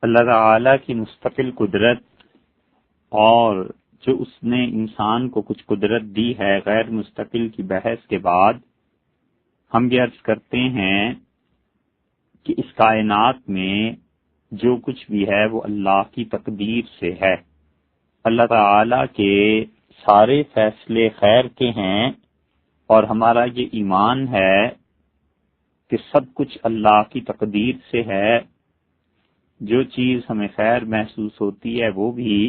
اللہ تعالی کی مستقل قدرت اور جو اس نے انسان کو کچھ قدرت دی ہے غیر مستقل کی بحث کے بعد ہم یہ عرض کرتے ہیں کہ اس کائنات میں جو کچھ بھی ہے وہ اللہ کی تقدیر سے ہے۔ اللہ تعالی کے سارے فیصلے خیر کے ہیں اور ہمارا یہ ایمان ہے کہ سب کچھ اللہ کی تقدیر سے ہے۔ جو چیز ہمیں خیر محسوس ہوتی ہے وہ بھی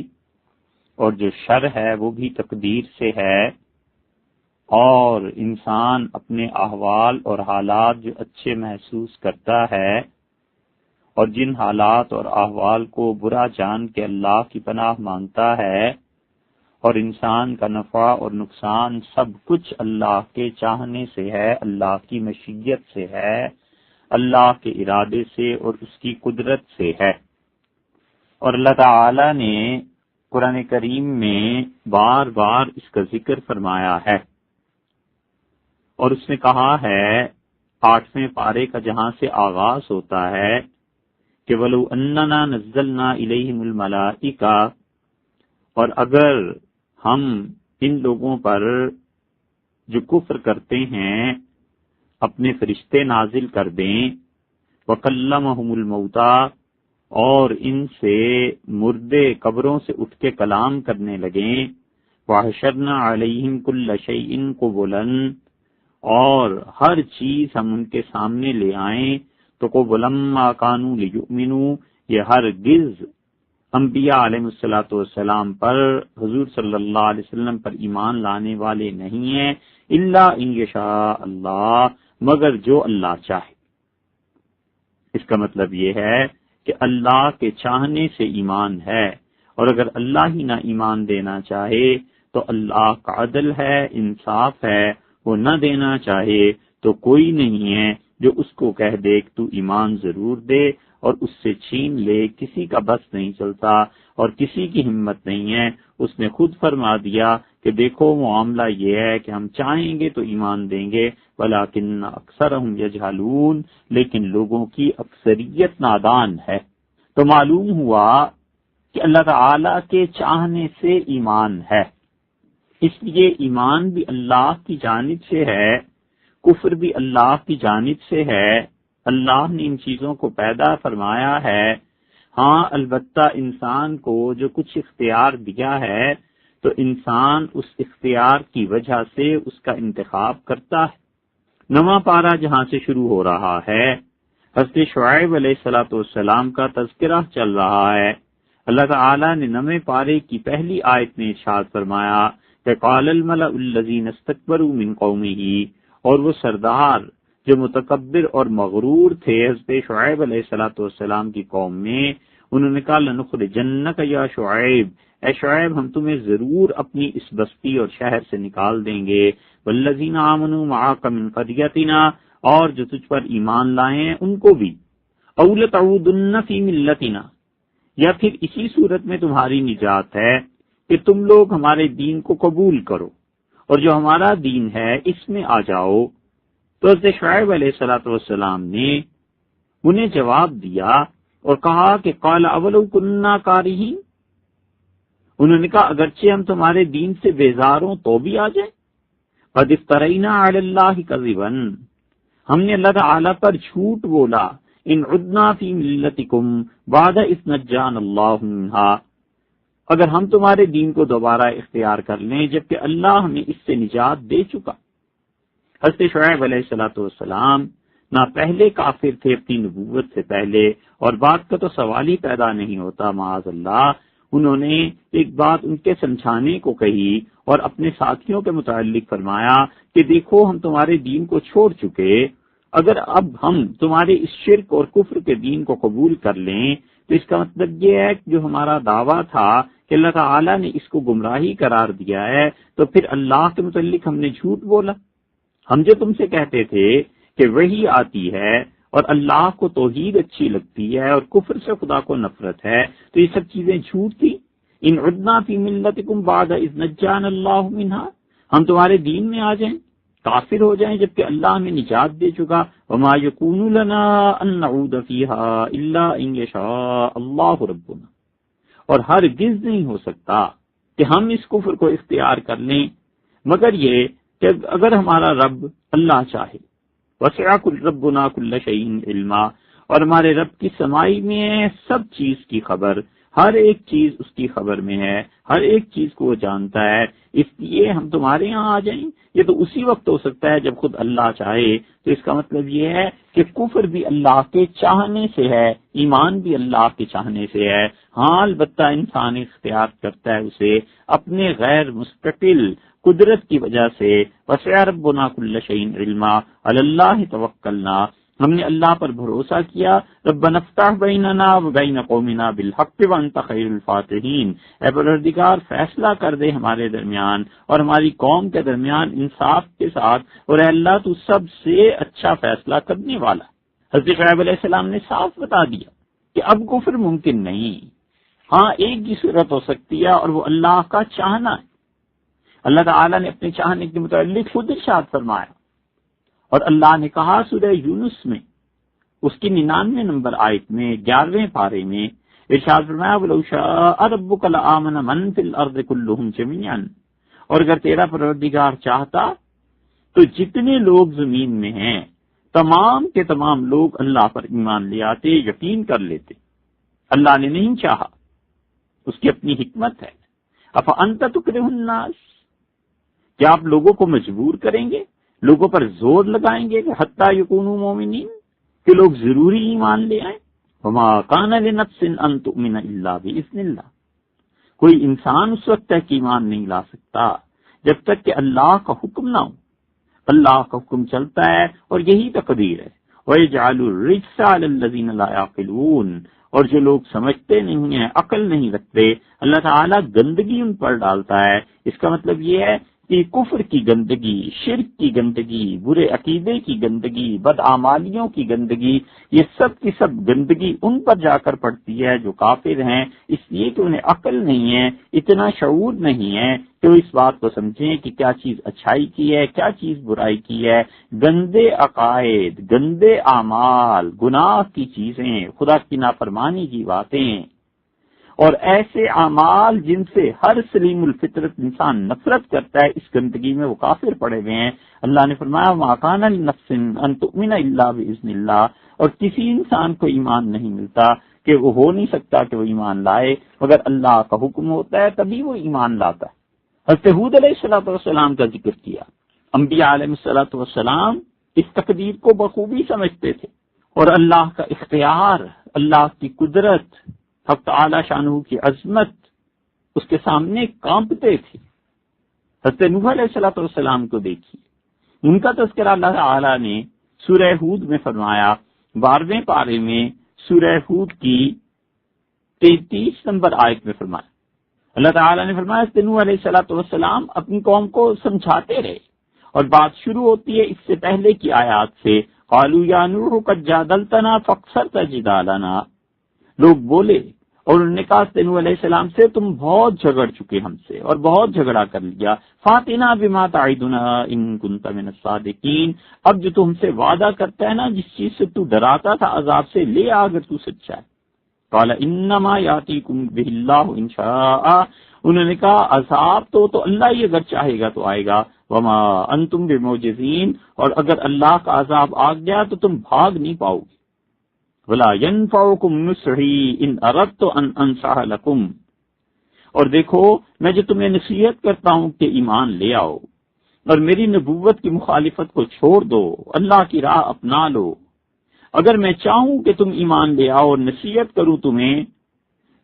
اور جو شر ہے وہ بھی تقدیر سے ہے، اور انسان اپنے احوال اور حالات جو اچھے محسوس کرتا ہے اور جن حالات اور احوال کو برا جان کے اللہ کی پناہ مانگتا ہے، اور انسان کا نفع اور نقصان سب کچھ اللہ کے چاہنے سے ہے، اللہ کی مشیت سے ہے، اللہ کے ارادے سے اور اس کی قدرت سے ہے۔ اور اللہ تعالی نے قرآن کریم میں بار بار اس کا ذکر فرمایا ہے، اور اس نے کہا ہے 8ویں پارے کا جہاں سے آغاز ہوتا ہے کہ وَلَوْ أَنَّنَا نَزَّلْنَا إِلَيْهِمُ الْمَلَائِكَةَ، اور اگر ہم ان لوگوں پر جو کفر کرتے ہیں اپنے فرشتے نازل کر دیں، وَكَلَّمَهُمُ الْمَوْتَى، اور ان سے مردے قبروں سے اٹھ کے کلام کرنے لگیں، وَحَشَرْنَا عَلَيْهِمْ كُلَّ شَيْءٍ قُبُلًا، اور ہر چیز ہم ان کے سامنے لے آئیں، تو قُبُلًا مَا كَانُوا لِيُؤْمِنُوا، یہ ہرگز انبیاء علیہ الصلوۃ والسلام پر، حضور صلی اللہ علیہ وسلم پر ایمان لانے والے نہیں ہیں، الا ان یشاء اللہ، مگر جو اللہ چاہے۔ اس کا مطلب یہ ہے کہ اللہ کے چاہنے سے ایمان ہے، اور اگر اللہ ہی نہ ایمان دینا چاہے تو اللہ کا عدل ہے، انصاف ہے، وہ نہ دینا چاہے تو کوئی نہیں ہے جو اس کو کہہ دے کہ تو ایمان ضرور دے اور اس سے چھین لے۔ کسی کا بس نہیں چلتا اور کسی کی ہمت نہیں ہے۔ اس نے خود فرما دیا کہ دیکھو معاملہ یہ ہے کہ ہم چاہیں گے تو ایمان دیں گے، ولیکن اکثرہم یجہلون، لیکن لوگوں کی اکثریت نادان ہے۔ تو معلوم ہوا کہ اللہ تعالی کے چاہنے سے ایمان ہے، اس لیے ایمان بھی اللہ کی جانب سے ہے، کفر بھی اللہ کی جانب سے ہے۔ اللہ نے ان چیزوں کو پیدا فرمایا ہے، ہاں البتہ انسان کو جو کچھ اختیار دیا ہے تو انسان اس اختیار کی وجہ سے اس کا انتخاب کرتا ہے۔ 9واں پارہ جہاں سے شروع ہو رہا ہے، حضرت شعیب علیہ السلام کا تذکرہ چل رہا ہے۔ اللہ تعالی نے 9ویں پارے کی پہلی آیت میں ارشاد فرمایا کہ قال الملأ الذین استکبروا من قومہ، اور وہ سردار جو متکبر اور مغرور تھے حضرت شعیب علیہ السلام کی قوم میں، انہوں نے کہا لنخرجنک یا شعیب، اے شعیب ہم تمہیں ضرور اپنی اس بستی اور شہر سے نکال دیں گے، والذین آمنوا معک من قریتنا، اور جو تجھ پر ایمان لائے ہیں ان کو بھی، او لتعودن فی ملتنا، یا پھر اسی صورت میں تمہاری نجات ہے کہ تم لوگ ہمارے دین کو قبول کرو اور جو ہمارا دین ہے اس میں آ جاؤ۔ تو حضرت شعیب علیہ السلام نے انہیں جواب دیا اور کہا کہ قال اولو کننا کارہین، انہوں نے کہا اگرچہ ہم تمہارے دین سے بیزار ہوں تو بھی آ جائیں۔ قد افترینا علی اللہ کذبا، ہم نے اللہ تعالی پر جھوٹ بولا، ان عدنا فی ملتکم بعد اذ نجانا اللہ منہا، اگر ہم تمہارے دین کو دوبارہ اختیار کر لیں جبکہ اللہ ہمیں اس سے نجات دے چکا۔ حضرت شعیب علیہ السلام نہ پہلے کافر تھے اپنی نبوت سے پہلے، اور بات کا تو سوال ہی پیدا نہیں ہوتا معاذ اللہ۔ انہوں نے ایک بات ان کے سمجھانے کو کہی اور اپنے ساتھیوں کے متعلق فرمایا کہ دیکھو ہم تمہارے دین کو چھوڑ چکے، اگر اب ہم تمہارے اس شرک اور کفر کے دین کو قبول کر لیں تو اس کا مطلب یہ ہے کہ جو ہمارا دعویٰ تھا کہ اللہ تعالیٰ نے اس کو گمراہی قرار دیا ہے تو پھر اللہ کے متعلق ہم نے جھوٹ بولا۔ ہم جو تم سے کہتے تھے کہ وحی آتی ہے اور اللہ کو توحید اچھی لگتی ہے اور کفر سے خدا کو نفرت ہے، تو یہ سب چیزیں جھوٹ تھی۔ ان عدنا فی ملتکم بعد اذ نجانا اللہ منہا، ہم تمہارے دین میں آ جائیں کافر ہو جائیں جبکہ اللہ ہمیں نجات دے چکا. وما یکون لنا ان نعود فیہا الا ان یشاء اللہ ربنا، اور ہرگز نہیں ہو سکتا کہ ہم اس کفر کو اختیار کر لیں مگر یہ کہ اگر ہمارا رب اللہ چاہے. وسع ربنا کل شیء علما، اور ہمارے رب کی سمائی میں ہے سب چیز کی خبر، ہر ایک چیز اس کی خبر میں ہے، ہر ایک چیز کو وہ جانتا ہے. اس لیے ہم تمہارے یہاں آ جائیں، یہ تو اسی وقت ہو سکتا ہے جب خود اللہ چاہے. تو اس کا مطلب یہ ہے کہ کفر بھی اللہ کے چاہنے سے ہے، ایمان بھی اللہ کے چاہنے سے ہے. ہاں البتہ انسان اختیار کرتا ہے اسے اپنے غیر مستقل قدرت کی وجہ سے. وسع ربنا کل شیء علما علی اللہ توکلنا، ہم نے اللہ پر بھروسہ کیا. ربنا افتح بیننا وبین قومنا بالحق وانت خیر الفاتحین، اے پروردگار فیصلہ کر دے ہمارے درمیان اور ہماری قوم کے درمیان انصاف کے ساتھ، اور اے اللہ تو سب سے اچھا فیصلہ کرنے والا. حضرت شعیب علیہ السلام نے صاف بتا دیا کہ اب کفر ممکن نہیں. ہاں ایک ہی صورت ہو سکتی ہے اور وہ اللہ کا چاہنا ہے. اللہ تعالیٰ نے اپنے چاہنے کے متعلق خود ارشاد فرمایا، اور اللہ نے کہا سورہ یونس میں اس کی 99 نمبر آیت میں 11ویں پارے میں ارشاد فرمایا وَلَوْ شَاءَ رَبُّكَ لَآمَنَ مَن فِي الْأَرْضِ كُلُّهُمْ جَمِيعًا، اور اگر تیرا پروردگار چاہتا تو جتنے لوگ زمین میں ہیں تمام کے تمام لوگ اللہ پر ایمان لے آتے، یقین کر لیتے. اللہ نے نہیں چاہا، اس کی اپنی حکمت ہے. أَفَأَنْتَ تُكْرِهُ النَّاسَ، کیا آپ لوگوں کو مجبور کریں گے، لوگوں پر زور لگائیں گے کہ حتیٰ یکونوا مومنین، کہ لوگ ضروری ایمان لے آئیں. وما کان لنفس ان تؤمن الا باذن اللہ، کوئی انسان اس وقت تک ایمان نہیں لا سکتا جب تک کہ اللہ کا حکم نہ ہو. اللہ کا حکم چلتا ہے اور یہی تقدیر ہے. وَيَجْعَلُ الرِّجْسَ عَلَى الَّذِينَ لَا يَعْقِلُونَ، اور جو لوگ سمجھتے نہیں ہیں، عقل نہیں رکھتے، اللہ تعالیٰ گندگی ان پر ڈالتا ہے. اس کا مطلب یہ ہے کہ کفر کی گندگی، شرک کی گندگی، برے عقیدے کی گندگی، بدعمالیوں کی گندگی، یہ سب کی سب گندگی ان پر جا کر پڑتی ہے جو کافر ہیں، اس لیے کہ انہیں عقل نہیں ہے، اتنا شعور نہیں ہے کہ وہ اس بات کو سمجھیں کہ کیا چیز اچھائی کی ہے، کیا چیز برائی کی ہے. گندے عقائد، گندے اعمال، گناہ کی چیزیں، خدا کی نافرمانی کی باتیں اور ایسے اعمال جن سے ہر سلیم الفطرت انسان نفرت کرتا ہے، اس گندگی میں وہ کافر پڑے ہوئے ہیں. اللہ نے فرمایا وَمَا كَانَ لِنَفْسٍ أَن تُؤْمِنَ إِلَّا بِإِذْنِ اللَّهِ، اور کسی انسان کو ایمان نہیں ملتا کہ وہ ہو نہیں سکتا کہ وہ ایمان لائے مگر اللہ کا حکم ہوتا ہے تبھی وہ ایمان لاتا ہے. حضرت ہود علیہ السلام کا ذکر کیا. انبیاء علیہ السلام اس تقدیر کو بخوبی سمجھتے تھے اور اللہ کا اختیار، اللہ کی قدرت، حق تعالی شانہ کی عظمت اس کے سامنے کانپتے تھے. حضرت نوح علیہ السلام کو دیکھیے، ان کا تذکرہ اللہ تعالی نے سورہ ہود میں فرمایا. 12ویں پارے میں سورہ ہود کی 33 نمبر آیت میں فرمایا. اللہ تعالی نے فرمایا حضرت نوح علیہ السلام اپنی قوم کو سمجھاتے رہے اور بات شروع ہوتی ہے اس سے پہلے کی آیات سے. قالوا یا نوح قد جادلتنا فاکثرت جدالنا، لوگ بولے اور انہوں نے کہا نوح علیہ السلام سے تم بہت جھگڑ چکے ہم سے اور بہت جھگڑا کر لیا. فاتنا بما تعدنا ان كنت من الصادقین، اب جو تم سے وعدہ کرتا ہے نا، جس چیز سے تو ڈراتا تھا عذاب سے، لے آ اگر تو سچا ہے. قال انما یاتیکم بہ اللہ ان شاء، انہوں نے کہا عذاب تو اللہ ہی اگر چاہے گا تو آئے گا. وما انتم بمعجزین، اور اگر اللہ کا عذاب آ گیا تو تم بھاگ نہیں پاؤ گے. ولا ينفعكم نصحي ان اردت ان انصح لكم، اور دیکھو میں جو تمہیں نصیحت کرتا ہوں کہ ایمان لے آؤ اور میری نبوت کی مخالفت کو چھوڑ دو، اللہ کی راہ اپنا لو. اگر میں چاہوں کہ تم ایمان لے آؤ اور نصیحت کروں تمہیں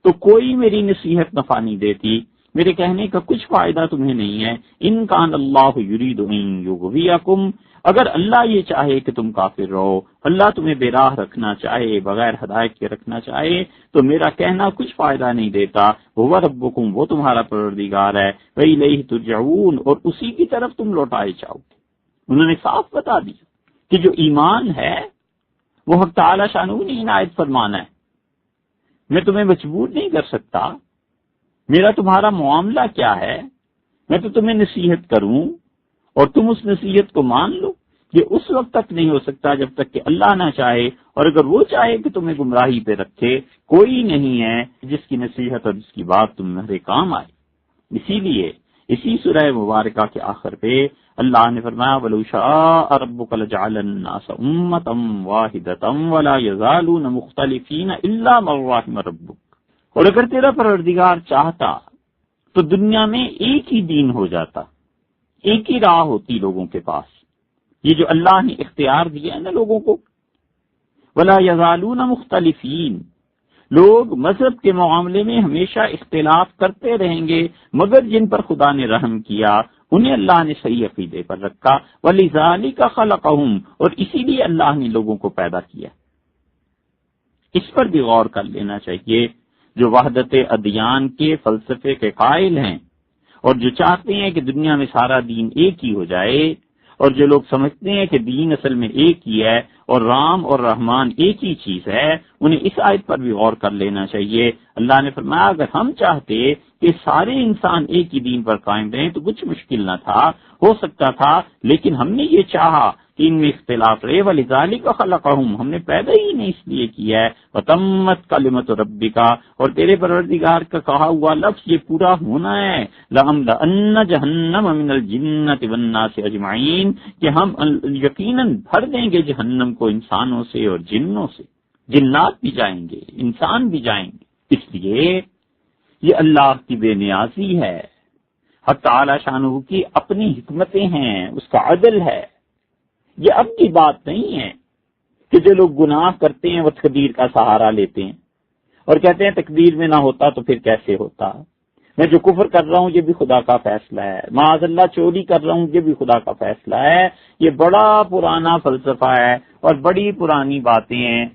تو کوئی میری نصیحت نفع نہیں دیتی، میرے کہنے کا کچھ فائدہ تمہیں نہیں ہے. ان کان اللہ یرید ان یغویکم، اگر اللہ یہ چاہے کہ تم کافر رہو، اللہ تمہیں بے راہ رکھنا چاہے، بغیر ہدایت کے رکھنا چاہے، تو میرا کہنا کچھ فائدہ نہیں دیتا. وہ ربکم، وہ تمہارا پروردگار ہے، وإلیہ ترجعون، اور اسی کی طرف تم لوٹائے جاؤ گے. انہوں نے صاف بتا دیا کہ جو ایمان ہے وہ حق تعالی شانہ نے عنایت فرمانا ہے. میں تمہیں مجبور نہیں کر سکتا. میرا تمہارا معاملہ کیا ہے؟ میں تو تمہیں نصیحت کروں اور تم اس نصیحت کو مان لو. یہ اس وقت تک نہیں ہو سکتا جب تک کہ اللہ نہ چاہے، اور اگر وہ چاہے کہ تمہیں گمراہی پہ رکھے، کوئی نہیں ہے جس کی نصیحت اور جس کی بات تمہارے کام آئے. اسی لیے اسی سورہ مبارکہ کے آخر پہ اللہ نے فرمایا وَلَوْ شَاءَ رَبُّكَ لَجَعَلَ النَّاسَ أُمَّةً وَاحِدَةً وَلَا يَزَالُونَ مُخْتَلِفِينَ إِلَّا مَن رَّحِمَ رَبُّكَ. اور اگر تیرا پروردگار چاہتا تو دنیا میں ایک ہی دین ہو جاتا، ایک ہی راہ ہوتی لوگوں کے پاس. یہ جو اللہ نے اختیار دیا ہے نا لوگوں کو، وَلَا يَزَالُونَ مُخْتَلِفِينَ، لوگ مذہب کے معاملے میں ہمیشہ اختلاف کرتے رہیں گے، مگر جن پر خدا نے رحم کیا انہیں اللہ نے صحیح عقیدے پر رکھا. وَلِذَالِكَ خَلَقَهُمْ، اور اسی لیے اللہ نے لوگوں کو پیدا کیا. اس پر بھی غور کر لینا چاہیے. جو وحدت ادیان کے فلسفے کے قائل ہیں اور جو چاہتے ہیں کہ دنیا میں سارا دین ایک ہی ہو جائے، اور جو لوگ سمجھتے ہیں کہ دین اصل میں ایک ہی ہے اور رام اور رحمان ایک ہی چیز ہے، انہیں اس آیت پر بھی غور کر لینا چاہیے. اللہ نے فرمایا اگر ہم چاہتے کہ سارے انسان ایک ہی دین پر قائم رہیں تو کچھ مشکل نہ تھا، ہو سکتا تھا، لیکن ہم نے یہ چاہا کہ ان میں اختلاف رہے. وَلِذَالِكَ خَلَقَهُمْ، ہم نے پیدا ہی نہیں اس لیے کیا ہے. وَتَمَّتْ كَلِمَةُ رَبِّكَ، اور تیرے پروردگار کا کہا ہوا لفظ یہ پورا ہونا ہے. لَأَمْلَأَنَّ جَهَنَّمَ مِنَ الْجِنَّةِ وَالنَّاسِ أَجْمَعِينَ، کہ ہم یقیناً بھر دیں گے جہنم کو انسانوں سے اور جنوں سے. جنات بھی جائیں گے، انسان بھی جائیں گے. اس لیے یہ اللہ کی بے نیازی ہے، حق تعالی شانہ کی اپنی حکمتیں ہیں، اس کا عدل ہے. یہ اب کی بات نہیں ہے کہ جو لوگ گناہ کرتے ہیں وہ تقدیر کا سہارا لیتے ہیں اور کہتے ہیں تقدیر میں نہ ہوتا تو پھر کیسے ہوتا. میں جو کفر کر رہا ہوں یہ بھی خدا کا فیصلہ ہے، معاذ اللہ چوری کر رہا ہوں یہ بھی خدا کا فیصلہ ہے. یہ بڑا پرانا فلسفہ ہے اور بڑی پرانی باتیں ہیں،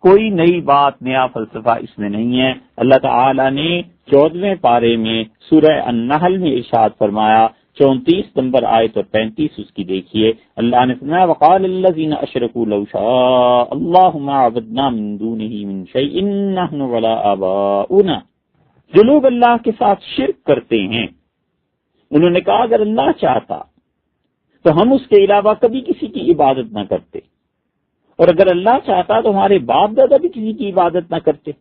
کوئی نئی بات، نیا فلسفہ اس میں نہیں ہے. اللہ تعالی نے 14ویں پارے میں سورہ النحل میں ارشاد فرمایا، 34 نمبر آیت اور 35 اس کی دیکھیے. اللہ نے فرمایا وقال الذين اشركوا لو شاء الله ما عبدنا من دونه من شيء نحن ولا آباؤنا. جو لوگ اللہ کے ساتھ شرک کرتے ہیں انہوں نے کہا اگر اللہ چاہتا تو ہم اس کے علاوہ کبھی کسی کی عبادت نہ کرتے، اور اگر اللہ چاہتا تو ہمارے باپ دادا بھی کسی کی عبادت نہ کرتے.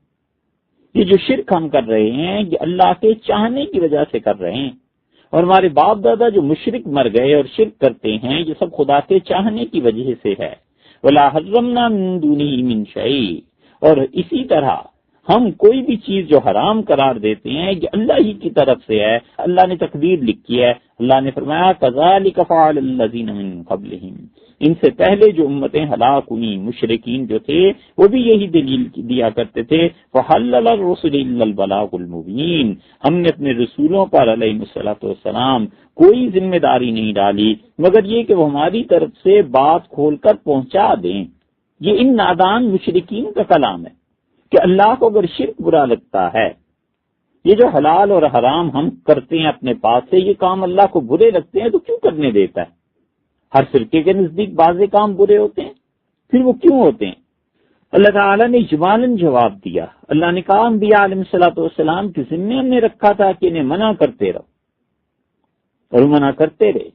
یہ جو شرک ہم کر رہے ہیں یہ اللہ کے چاہنے کی وجہ سے کر رہے ہیں، اور ہمارے باپ دادا جو مشرک مر گئے اور شرک کرتے ہیں یہ سب خدا کے چاہنے کی وجہ سے ہے. وَلَا حَرَّمْنَا مِن دُونِهِ مِن شَيْءٍ، اور اسی طرح ہم کوئی بھی چیز جو حرام قرار دیتے ہیں یہ اللہ ہی کی طرف سے ہے، اللہ نے تقدیر لکھی ہے. اللہ نے فرمایا كَذَلِكَ فَعَلَ الَّذِينَ مِن قَبْلِهِمْ، ان سے پہلے جو امتیں ہلاک ہوئی مشرکین جو تھے وہ بھی یہی دلیل دیا کرتے تھے. فَحَلَّلَ الرُّسُلِ إِلَّا الْبَلَاغُ الْمُبِينُ، ہم نے اپنے رسولوں پر علیہ الصلوۃ والسلام کوئی ذمہ داری نہیں ڈالی مگر یہ کہ وہ ہماری طرف سے بات کھول کر پہنچا دیں. یہ ان نادان مشرکین کا کلام ہے کہ اللہ کو اگر شرک برا لگتا ہے، یہ جو حلال اور حرام ہم کرتے ہیں اپنے پاس سے یہ کام اللہ کو برے لگتے ہیں تو کیوں کرنے دیتا ہے؟ ہر فرقے کے نزدیک بعض کام برے ہوتے ہیں، پھر وہ کیوں ہوتے ہیں؟ اللہ تعالیٰ نے اجمالاً جواب دیا. اللہ نے کہا انبیاء علیہ الصلوۃ والسلام کے ذمے ہم نے رکھا تھا کہ انہیں منع کرتے رہو، اور وہ منع کرتے رہے.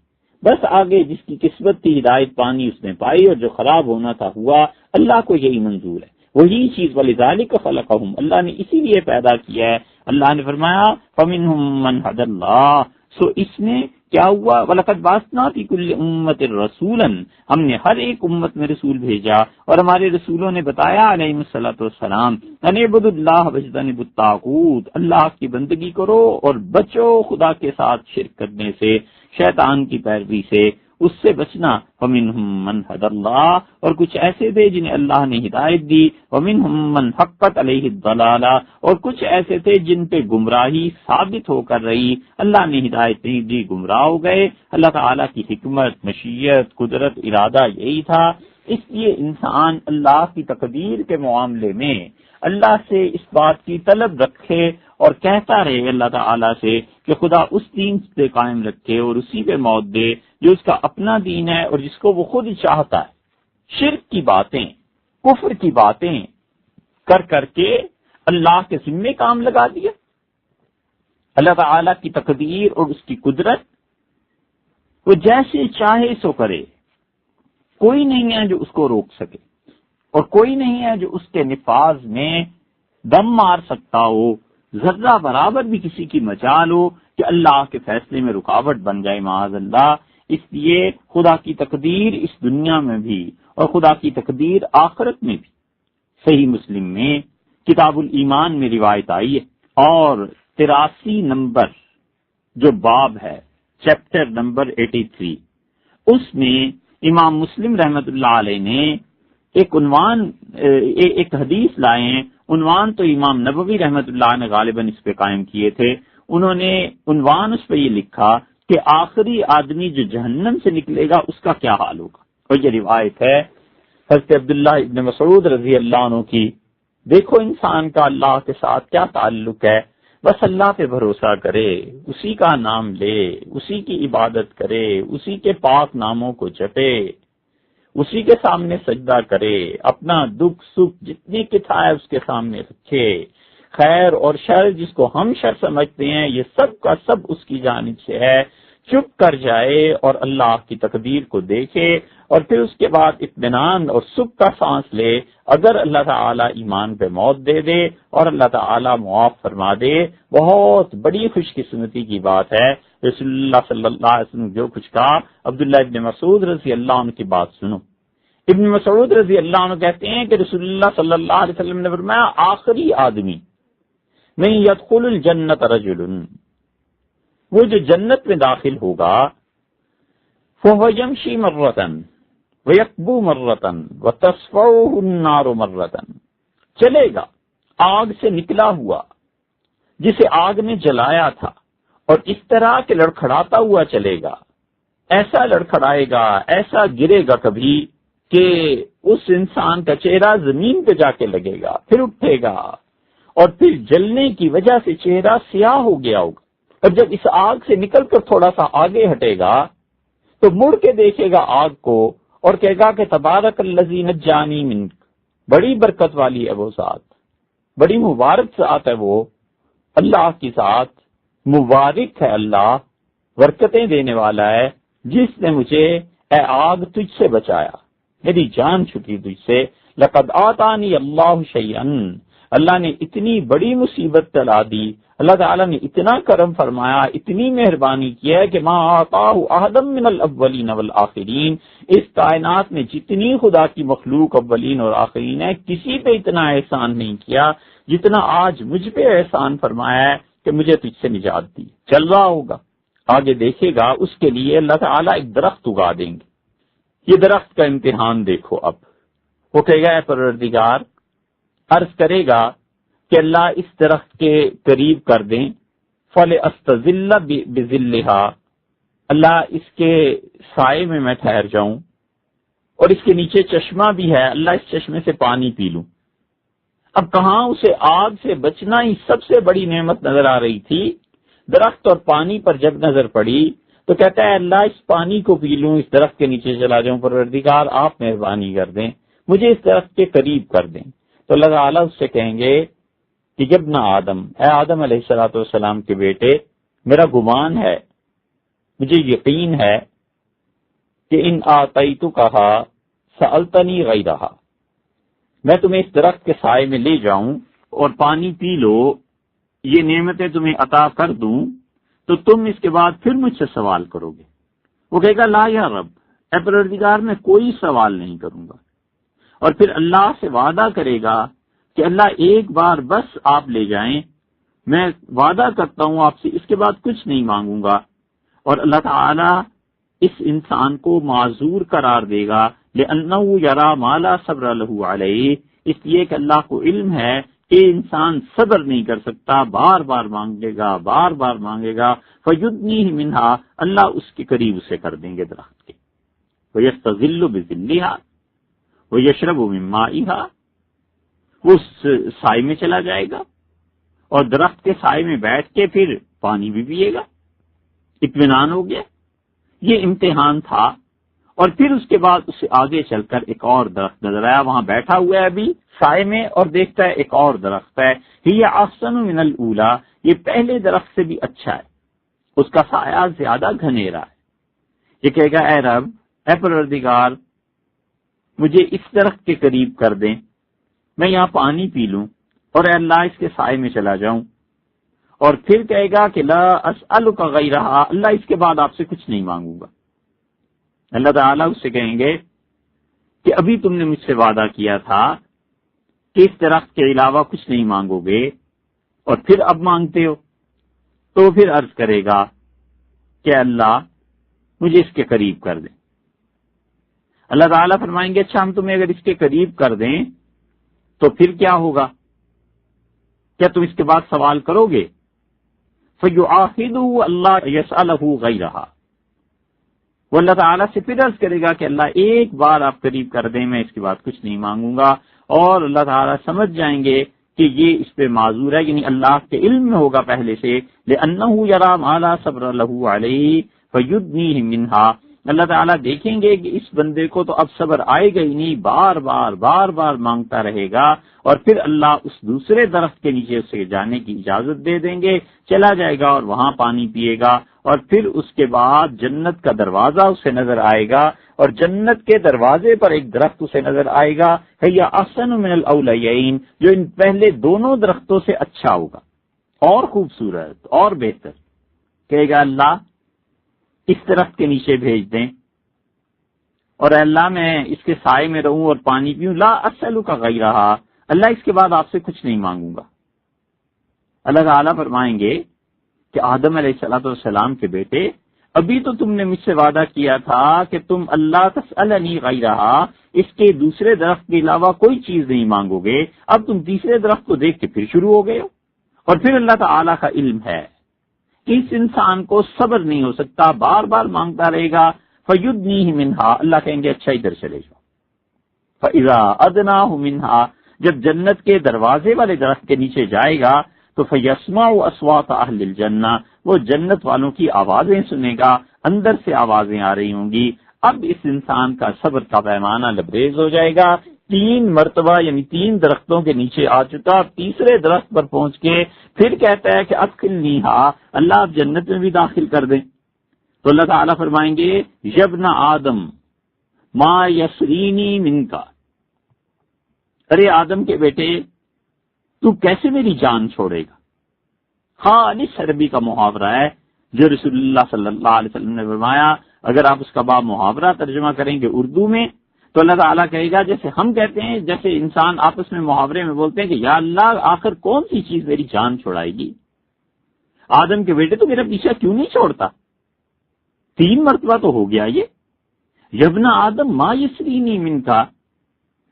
بس آگے جس کی قسمت تھی ہدایت پانی اس نے پائی، اور جو خراب ہونا تھا ہوا. اللہ کو یہی منظور ہے، وہی چیز وَلِذَالِكَ خَلَقَهُمْ، اللہ نے اسی لیے پیدا کیا ہے. اللہ نے فرمایا فَمِنْهُمْ مَنْ هَدَى اللَّهُ، سو اس میں کیا ہوا وَلَقَدْ بَعَثْنَا فِي كُلِّ أُمَّةٍ رَسُولًا، ہم نے ہر ایک امت میں رسول بھیجا اور ہمارے رسولوں نے بتایا علیہ الصلوۃ والسلام ان اعبدوا اللہ واجتنبوا الطاغوت، اللہ کی بندگی کرو اور بچو خدا کے ساتھ شرک کرنے سے، شیطان کی پیروی سے، اس سے بچنا. وَمِنْهُمْ مَنْ هَدَى اللَّهُ، اور کچھ ایسے تھے جنہیں اللہ نے ہدایت دی. وَمِنْهُمْ مَنْ حَقَّتْ عَلَيْهِ الضَّلَالَةُ، اور کچھ ایسے تھے جن پہ گمراہی ثابت ہو کر رہی، اللہ نے ہدایت نہیں دی، گمراہ ہو گئے. اللہ تعالیٰ کی حکمت، مشیت، قدرت، ارادہ یہی تھا. اس لیے انسان اللہ کی تقدیر کے معاملے میں اللہ سے اس بات کی طلب رکھے اور کہتا رہے اللہ تعالیٰ سے کہ خدا اس دین پہ قائم رکھے اور اسی پہ موت دے جو اس کا اپنا دین ہے اور جس کو وہ خود چاہتا ہے. شرک کی باتیں، کفر کی باتیں کر کر کے اللہ کے ذمے کام لگا دیا. اللہ تعالیٰ کی تقدیر اور اس کی قدرت وہ جیسے چاہے سو کرے، کوئی نہیں ہے جو اس کو روک سکے، اور کوئی نہیں ہے جو اس کے نفاذ میں دم مار سکتا ہو، ذرہ برابر بھی کسی کی مجال ہو کہ اللہ کے فیصلے میں رکاوٹ بن جائے، معاذ اللہ۔ اس لیے خدا کی تقدیر اس دنیا میں بھی اور خدا کی تقدیر آخرت میں بھی صحیح مسلم میں کتاب الایمان میں روایت آئی ہے، اور 83 نمبر جو باب ہے، چیپٹر نمبر 83، اس میں امام مسلم رحمت اللہ علیہ نے ایک حدیث لائے ہیں۔ عنوان تو امام نبوی رحمت اللہ نے غالباً اس پہ قائم کیے تھے۔ انہوں نے عنوان اس پہ یہ لکھا کہ آخری آدمی جو جہنم سے نکلے گا اس کا کیا حال ہوگا، اور یہ روایت ہے حضرت عبداللہ ابن مسعود رضی اللہ عنہ کی۔ دیکھو انسان کا اللہ کے ساتھ کیا تعلق ہے، بس اللہ پہ بھروسہ کرے، اسی کا نام لے، اسی کی عبادت کرے، اسی کے پاک ناموں کو جپے، اسی کے سامنے سجدہ کرے، اپنا دکھ سکھ جتنی کتھا ہے اس کے سامنے رکھے، خیر اور شر جس کو ہم شر سمجھتے ہیں یہ سب کا سب اس کی جانب سے ہے، چپ کر جائے اور اللہ کی تقدیر کو دیکھے، اور پھر اس کے بعد اطمینان اور سکھ کا سانس لے۔ اگر اللہ تعالیٰ ایمان پہ موت دے دے اور اللہ تعالیٰ معاف فرما دے، بہت بڑی خوش قسمتی کی بات ہے۔ رسول اللہ صلی اللہ علیہ وسلم جو کچھ کہا، عبداللہ ابن مسعود رضی اللہ عنہ کی بات سنو۔ ابن مسعود رضی اللہ عنہ کہتے ہیں کہ رسول اللہ صلی اللہ علیہ وسلم نے فرمایا، آخری آدمی میں یدخل الجنت رجل، وہ جو جنت میں داخل ہوگا، فهو يمشي مرتن ويكبو مرتن وتصفعه النار مرتن، چلے گا آگ سے نکلا ہوا جسے آگ نے جلایا تھا، اور اس طرح کے لڑکھڑاتا ہوا چلے گا، ایسا لڑکھڑائے گا، ایسا گرے گا کبھی کہ اس انسان کا چہرہ زمین پہ جا کے لگے گا، پھر اٹھے گا، اور پھر جلنے کی وجہ سے چہرہ سیاہ ہو گیا ہوگا، اور جب اس آگ سے نکل کر تھوڑا سا آگے ہٹے گا تو مڑ کے دیکھے گا آگ کو اور کہے گا کہ تبارک الذی نجانی منک، بڑی برکت والی ہے وہ ذات، بڑی مبارک ذات ہے وہ، اللہ کی ذات مبارک ہے، اللہ برکتیں دینے والا ہے جس نے مجھے اے آگ تجھ سے بچایا، میری جان چھٹی تجھ سے۔ لقد آتانی اللہ شیئا، اللہ نے اتنی بڑی مصیبت ٹلا دی، اللہ تعالیٰ نے اتنا کرم فرمایا، اتنی مہربانی کی ہے کہ ما آتاہ احد من الاولین والآخرین، اس کائنات میں جتنی خدا کی مخلوق اولین اور آخرین ہے، کسی پہ اتنا احسان نہیں کیا جتنا آج مجھ پہ احسان فرمایا ہے کہ مجھے تجھ سے نجات دی۔ چل رہا ہوگا، آگے دیکھے گا، اس کے لیے اللہ تعالیٰ ایک درخت اگا دیں گے۔ یہ درخت کا امتحان دیکھو، اب وہ کہے گا اے پروردگار، عرض کرے گا کہ اللہ اس درخت کے قریب کر دیں، فَلْأَسْتَظِلَّ بِظِلِّهَا، اللہ اس کے سائے میں ٹھہر جاؤں، اور اس کے نیچے چشمہ بھی ہے، اللہ اس چشمے سے پانی پی لوں۔ اب کہاں اسے آگ سے بچنا ہی سب سے بڑی نعمت نظر آ رہی تھی، درخت اور پانی پر جب نظر پڑی تو کہتا ہے اللہ اس پانی کو پی لوں، اس درخت کے نیچے چلا جاؤں، پروردگار آپ مہربانی کر دیں، مجھے اس درخت کے قریب کر دیں۔ تو اللہ تعالیٰ اس سے کہیں گے کہ جب نہ آدم، اے آدم علیہ الصلوۃ والسلام کے بیٹے، میرا گمان ہے، مجھے یقین ہے کہ ان آتیتکہ سألتنی غیرہا، میں تمہیں اس درخت کے سائے میں لے جاؤں اور پانی پی لو، یہ نعمتیں تمہیں عطا کر دوں، تو تم اس کے بعد پھر مجھ سے سوال کرو گے۔ وہ کہے گا لا یا رب، اے پروردگار میں کوئی سوال نہیں کروں گا، اور پھر اللہ سے وعدہ کرے گا کہ اللہ ایک بار بس آپ لے جائیں، میں وعدہ کرتا ہوں آپ سے اس کے بعد کچھ نہیں مانگوں گا، اور اللہ تعالی اس انسان کو معذور قرار دے گا، لأنه یرا ما لا صبر له علیہ، اس لیے کہ اللہ کو علم ہے کہ انسان صبر نہیں کر سکتا، بار بار مانگے گا، بار بار مانگے گا، فیدنیہ منہا، اللہ اس کے قریب اسے کر دیں گے درخت کے، ویستظل بظلھا ویشرب من مائھا، وہ اس سائے میں چلا جائے گا اور درخت کے سائے میں بیٹھ کے پھر پانی بھی پیے گا، اطمینان ہو گیا۔ یہ امتحان تھا، اور پھر اس کے بعد اسے آگے چل کر ایک اور درخت نظر آیا، وہاں بیٹھا ہوا ہے ابھی سائے میں اور دیکھتا ہے ایک اور درخت ہے، ہی احسن من الاولی، یہ پہلے درخت سے بھی اچھا ہے، اس کا سایہ زیادہ گھنیرا ہے، یہ کہے گا اے رب، اے پروردگار، مجھے اس درخت کے قریب کر دیں، میں یہاں پانی پی لوں اور اے اللہ اس کے سائے میں چلا جاؤں. اور پھر کہے گا کہ لا اسألک غیرہ، اللہ اس کے بعد آپ سے کچھ نہیں مانگوں گا. اللہ تعالیٰ اس سے کہیں گے کہ ابھی تم نے مجھ سے وعدہ کیا تھا کہ اس درخت کے علاوہ کچھ نہیں مانگو گے، اور پھر اب مانگتے ہو. تو پھر عرض کرے گا کہ اللہ مجھے اس کے قریب کر دیں. اللہ تعالیٰ فرمائیں گے اچھا ہم تمہیں اگر اس کے قریب کر دیں تو پھر کیا ہوگا؟ کیا تم اس کے بعد سوال کرو گے؟ فَيُعَاهِدُهُ اللَّهُ يَسْأَلُهُ غَيْرَهَا، وہ اللہ تعالیٰ سے پھر عرض کرے گا کہ اللہ ایک بار آپ قریب کر دیں، میں اس کے بعد کچھ نہیں مانگوں گا. اور اللہ تعالیٰ سمجھ جائیں گے کہ یہ اس پہ معذور ہے، یعنی اللہ کے علم میں ہوگا پہلے سے. لِأَنَّهُ يَرَى مَا لَا صَبْرَ لَهُ عَلَيْهِ فَيُدْنِيهِ مِنْهَا، اللہ تعالیٰ دیکھیں گے کہ اس بندے کو تو اب صبر آئے گا ہی نہیں، بار بار مانگتا رہے گا، اور پھر اللہ اس دوسرے درخت کے نیچے اسے جانے کی اجازت دے دیں گے، چلا جائے گا اور وہاں پانی پیے گا. اور پھر اس کے بعد جنت کا دروازہ اسے نظر آئے گا، اور جنت کے دروازے پر ایک درخت اسے نظر آئے گا ہی احسن من الاولیین، جو ان پہلے دونوں درختوں سے اچھا ہوگا اور خوبصورت اور بہتر. کہے گا اللہ اس درخت کے نیچے بھیج دیں، اور اللہ میں اس کے سائے میں رہوں اور پانی پیوں. لا اسألک غیرہ، اللہ اس کے بعد آپ سے کچھ نہیں مانگوں گا. اللہ تعالیٰ فرمائیں گے کہ آدم علیہ السلام کے بیٹے، ابھی تو تم نے مجھ سے وعدہ کیا تھا کہ تم اللہ تسألنی غیرہ، اس کے دوسرے درخت کے علاوہ کوئی چیز نہیں مانگو گے. اب تم تیسرے درخت کو دیکھ کے پھر شروع ہو گئے ہو. اور پھر اللہ تعالیٰ کا علم ہے کہ اس انسان کو صبر نہیں ہو سکتا، بار بار مانگتا رہے گا. فَيُدْنِيهِ مِنْهَا، اللہ کہیں گے اچھا ادھر چلے جاؤ. فَإِذَا أَدْنَاهُ مِنْهَا، جب جنت کے دروازے والے درخت کے نیچے جائے گا تو فَيَسْمَعُ أَصْوَاتَ أَهْلِ الْجَنَّةِ، وہ جنت والوں کی آوازیں سنے گا، اندر سے آوازیں آ رہی ہوں گی. اب اس انسان کا صبر کا پیمانہ لبریز ہو جائے گا. 3 مرتبہ یعنی 3 درختوں کے نیچے آ چکا، تیسرے درخت پر پہنچ کے پھر کہتا ہے کہ ادخلنیہا، اللہ آپ جنت میں بھی داخل کر دیں. تو اللہ تعالیٰ فرمائیں گے یبن آدم ما یسرینی منکا، ارے آدم کے بیٹے تو کیسے میری جان چھوڑے گا. خالص عربی کا محاورہ ہے جو رسول اللہ صلی اللہ علیہ وسلم نے فرمایا. اگر آپ اس کا باب محاورہ ترجمہ کریں گے اردو میں تو اللہ تعالیٰ کہے گا جیسے ہم کہتے ہیں، جیسے انسان آپس میں محاورے میں بولتے ہیں کہ یا اللہ آخر کون سی چیز میری جان چھوڑائے گی. آدم کے بیٹے تو میرا پیچھا کیوں نہیں چھوڑتا؟ 3 مرتبہ تو ہو گیا یہ. یبنا آدم ما یسرینی منکا،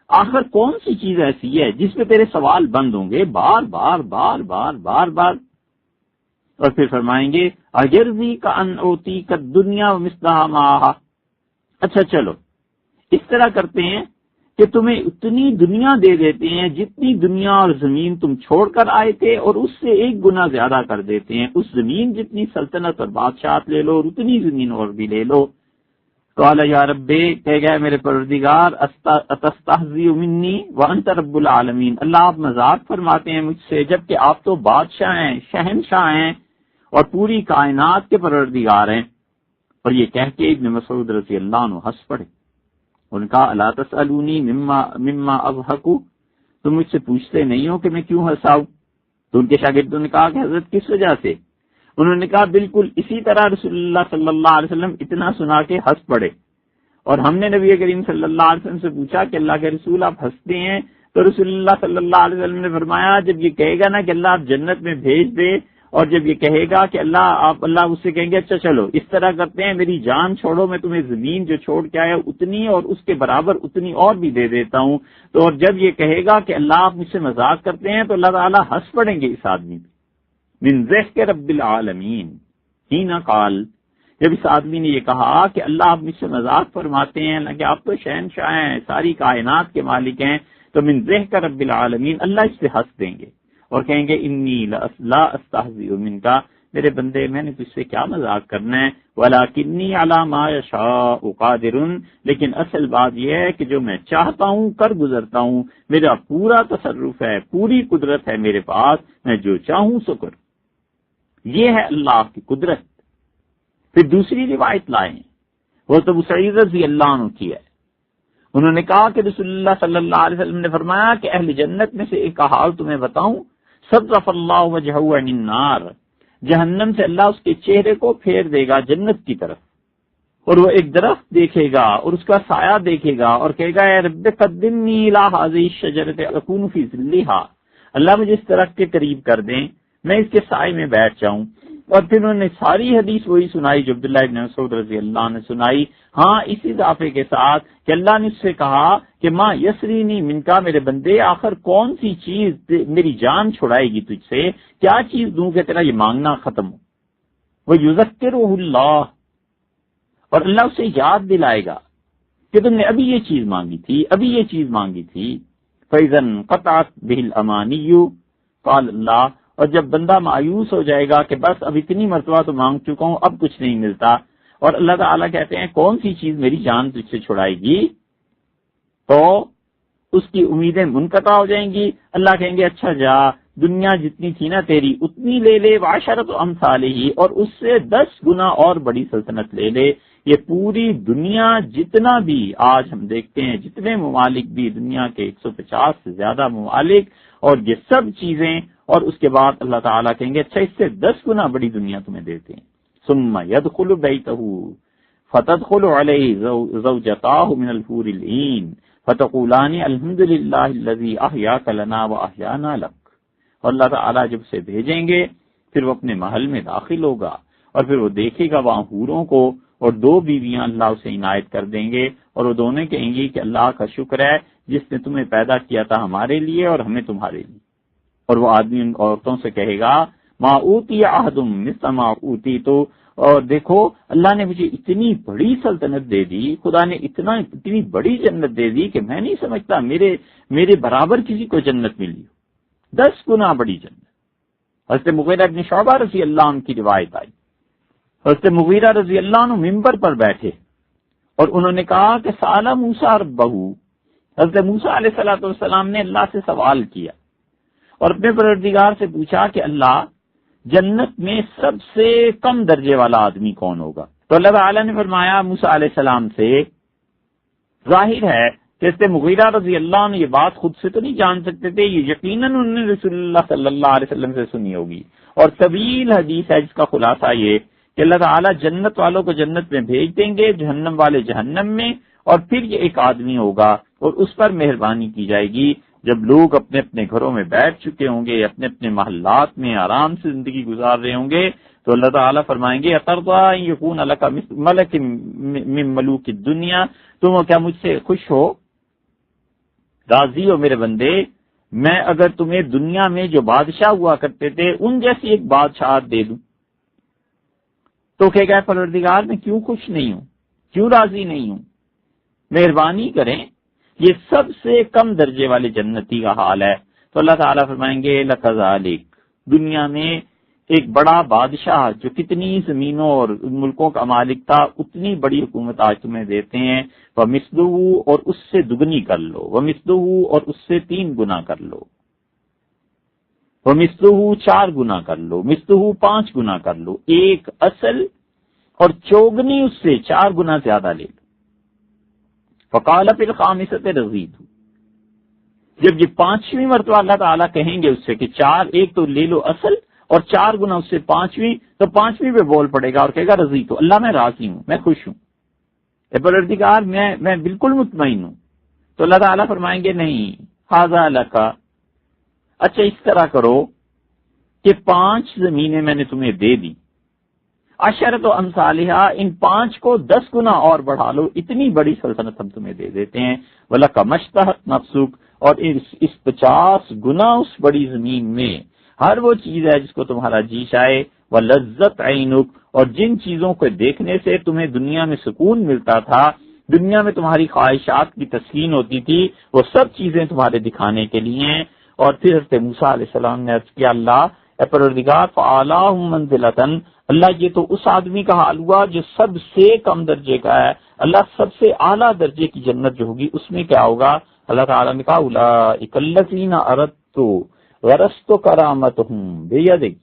آخر کون سی چیز ایسی ہے جس پہ تیرے سوال بند ہوں گے بار بار بار بار بار بار. اور پھر فرمائیں گے اجرزی کا ان اوتی کا دنیا مثلہا معہا، اچھا چلو اس طرح کرتے ہیں کہ تمہیں اتنی دنیا دے دیتے ہیں جتنی دنیا اور زمین تم چھوڑ کر آئے تھے، اور اس سے 1 گنا زیادہ کر دیتے ہیں. اس زمین جتنی سلطنت اور بادشاہت لے لو اور اتنی زمین اور بھی لے لو. قال یا ربی، کہہ گئے میرے پروردگار اتستہزئ منی وانت رب العالمین، اللہ آپ مذاق فرماتے ہیں مجھ سے جبکہ آپ تو بادشاہ ہیں، شہنشاہ ہیں اور پوری کائنات کے پروردگار ہیں. اور یہ کہہ کے ابن مسعود رضی اللہ عنہ ہنس پڑے. ان کا الا تسألونی مما اضحک، تم مجھ سے پوچھتے نہیں ہو کہ میں کیوں ہنساؤں. تو ان کے شاگردوں نے کہا کہ حضرت کس وجہ سے؟ انہوں نے کہا بالکل اسی طرح رسول اللہ صلی اللہ علیہ وسلم اتنا سنا کے ہنس پڑے، اور ہم نے نبی کریم صلی اللہ علیہ وسلم سے پوچھا کہ اللہ کے رسول آپ ہنستے ہیں؟ تو رسول اللہ صلی اللہ علیہ وسلم نے فرمایا جب یہ کہے گا نا کہ اللہ آپ جنت میں بھیج دے، اور جب یہ کہے گا کہ اللہ اس سے کہیں گے اچھا چلو اس طرح کرتے ہیں میری جان چھوڑو، میں تمہیں زمین جو چھوڑ کے آیا اتنی اور اس کے برابر اتنی اور بھی دے دیتا ہوں. تو اور جب یہ کہے گا کہ اللہ آپ مجھ سے مذاق کرتے ہیں تو اللہ تعالیٰ ہنس پڑیں گے اس آدمی پہ. من ضحک رب العالمین حین قال، جب اس آدمی نے یہ کہا کہ اللہ آپ مجھ سے مذاق فرماتے ہیں کہ آپ تو شہنشاہ ہیں، ساری کائنات کے مالک ہیں، تو من ضحک رب العالمین اللہ اس سے ہنس دیں گے اور کہیں گے انی لا استہزئ منک، میرے بندے میں نے تجھ سے کیا مذاق کرنا ہے. ولکنی علی ما یشاء قادر، لیکن اصل بات یہ ہے کہ جو میں چاہتا ہوں کر گزرتا ہوں، میرا پورا تصرف ہے، پوری قدرت ہے میرے پاس، میں جو چاہوں سو کروں. یہ ہے اللہ کی قدرت. پھر دوسری روایت لائیں وہ تو ابو سعید رضی اللہ عنہ کی ہے۔ انہوں نے کہا کہ رسول اللہ صلی اللہ علیہ وسلم نے فرمایا کہ اہل جنت میں سے ایک حال تمہیں بتاؤں، صرف اللہ وجہہ عن النار، جہنم سے اللہ اس کے چہرے کو پھیر دے گا جنت کی طرف، اور وہ ایک درخت دیکھے گا اور اس کا سایہ دیکھے گا اور کہے گا اے رب قدمنی الی ہذہ الشجرۃ اکون فی ظلھا، اللہ مجھے اس درخت کے قریب کر دیں، میں اس کے سائے میں بیٹھ جاؤں۔ اور پھر انہوں نے ساری حدیث وہی سنائی جو عبداللہ ابن مسعود رضی اللہ عنہ نے سنائی، ہاں اس اضافے کے ساتھ کہ اللہ نے اس سے کہا کہ ماں یسرینی منکا، میرے بندے آخر کون سی چیز میری جان چھڑائے گی تجھ سے، کیا چیز دوں کہ تیرا یہ مانگنا ختم ہو۔ وہ یذکرہ اللہ، اور اللہ اسے یاد دلائے گا کہ تم نے ابھی یہ چیز مانگی تھی، ابھی یہ چیز مانگی تھی۔ فَإِذَا انْقَطَعَتْ بِهِ الْأَمَانِيُّ قال اللہ، اور جب بندہ مایوس ہو جائے گا کہ بس اب اتنی مرتبہ تو مانگ چکا ہوں، اب کچھ نہیں ملتا، اور اللہ تعالیٰ کہتے ہیں کون سی چیز میری جان تجھ سے چھڑائے گی، تو اس کی امیدیں منقطع ہو جائیں گی۔ اللہ کہیں گے اچھا جا، دنیا جتنی تھی نا تیری اتنی لے لے، وعشرۃ امثالہ، اور اس سے 10 گنا اور بڑی سلطنت لے لے۔ یہ پوری دنیا جتنا بھی آج ہم دیکھتے ہیں، جتنے ممالک بھی دنیا کے 150 سے زیادہ ممالک، اور یہ سب چیزیں، اور اس کے بعد اللہ تعالیٰ کہیں گے اچھا اس سے 10 گنا بڑی دنیا تمہیں دیتے ہیں۔ ثم يدخل بیتہ فتدخل علیہ زوجتاہ من الحور العین فتقولان الحمد للہ الذی احیاک لنا واحیانا لک، اور اللہ تعالیٰ جب سے بھیجیں گے پھر وہ اپنے محل میں داخل ہوگا، اور پھر وہ دیکھے گا وہاں حوروں کو، اور 2 بیویاں اللہ اسے عنایت کر دیں گے، اور وہ دونوں کہیں گی کہ اللہ کا شکر ہے جس نے تمہیں پیدا کیا تھا ہمارے لیے اور ہمیں تمہارے لیے۔ اور وہ آدمی ان عورتوں سے کہے گا ما اوتی احد مثل ما اوتی، تو اور دیکھو اللہ نے مجھے اتنی بڑی سلطنت دے دی، خدا نے اتنی بڑی جنت دے دی کہ میں نہیں سمجھتا میرے برابر کسی کو جنت ملی ہو، 10 گنا بڑی جنت۔ حضرت مغیرہ بن شعبہ رضی اللہ عنہ کی روایت آئی، حضرت مغیرہ رضی اللہ عنہ ممبر پر بیٹھے اور انہوں نے کہا کہ سأل موسیٰ ربہ، حضرت موسیٰ علیہ الصلوۃ والسلام نے اللہ سے سوال کیا اور اپنے پروردگار سے پوچھا کہ اللہ جنت میں سب سے کم درجے والا آدمی کون ہوگا؟ تو اللہ تعالیٰ نے فرمایا موسیٰ علیہ السلام سے، ظاہر ہے کہ حضرت مغیرہ رضی اللہ عنہ یہ بات خود سے تو نہیں جان سکتے تھے، یہ یقیناً انہوں نے رسول اللہ صلی اللہ علیہ وسلم سے سنی ہوگی، اور طویل حدیث ہے جس کا خلاصہ یہ کہ اللہ تعالیٰ جنت والوں کو جنت میں بھیج دیں گے، جہنم والے جہنم میں، اور پھر یہ ایک آدمی ہوگا اور اس پر مہربانی کی جائے گی۔ جب لوگ اپنے اپنے گھروں میں بیٹھ چکے ہوں گے، اپنے اپنے محلات میں آرام سے زندگی گزار رہے ہوں گے، تو اللہ تعالیٰ فرمائیں گے اترضی ان یکون لک ملک من ملوک الدنیا، تم کیا مجھ سے خوش ہو، راضی ہو میرے بندے، میں اگر تمہیں دنیا میں جو بادشاہ ہوا کرتے تھے ان جیسی ایک بادشاہت دے دوں؟ تو کہ گئے پروردگار میں کیوں خوش نہیں ہوں، کیوں راضی نہیں ہوں، مہربانی کریں، یہ سب سے کم درجے والے جنتی کا حال ہے۔ تو اللہ تعالیٰ فرمائیں گے لَكَذَلِكَ، دنیا میں ایک بڑا بادشاہ جو کتنی زمینوں اور ملکوں کا مالک تھا اتنی بڑی حکومت آج تمہیں دیتے ہیں، وَمِثْلُهُ، اور اس سے دگنی کر لو، وَمِثْلُهُ، اور اس سے 3 گنا کر لو، وَمِثْلُهُ 4 گنا کر لو، مِثْلُهُ 5 گنا کر لو، ایک اصل اور چوگنی اس سے 4 گنا زیادہ لے لو۔ فقال فی الخامسۃ رضیت، جب یہ 5ویں مرتبہ اللہ تعالیٰ کہیں گے اس سے کہ 4، ایک تو لے لو اصل اور 4 گنا اس سے 5ویں، تو 5ویں پہ بول پڑے گا اور کہے گا رضیت، اللہ میں راضی ہوں، میں خوش ہوں، اے پروردگار میں بالکل مطمئن ہوں۔ تو اللہ تعالیٰ فرمائیں گے نہیں، ھذا لک، اچھا اس طرح کرو کہ 5 زمینیں میں نے تمہیں دے دی، عشرۃ امثالھا، ان 5 کو 10 گنا اور بڑھا لو، اتنی بڑی سلطنت ہم تمہیں دے دیتے ہیں، وَلَكَ مَشْتَهَتْ نَفْسُكَ، اور اس 50 گنا اس بڑی زمین میں ہر وہ چیز ہے جس کو تمہارا جی چاہے، وَلَذَّتْ عَيْنُكَ، اور جن چیزوں کو دیکھنے سے تمہیں دنیا میں سکون ملتا تھا، دنیا میں تمہاری خواہشات کی تسکین ہوتی تھی، وہ سب چیزیں تمہارے دکھانے کے لیے ہیں۔ اور پھر حضرت موسیٰ علیہ السلام نے عرض کیا اللہ اے پروردگار فَأَعْلَاهُمْ مَنزِلَةً، اللہ یہ تو اس آدمی کا حال ہوا جو سب سے کم درجے کا ہے، اللہ سب سے اعلیٰ درجے کی جنت جو ہوگی اس میں کیا ہوگا؟ اللہ تعالیٰ نے کہا اولئک الذین اردت غرست کرامتہم بیدی،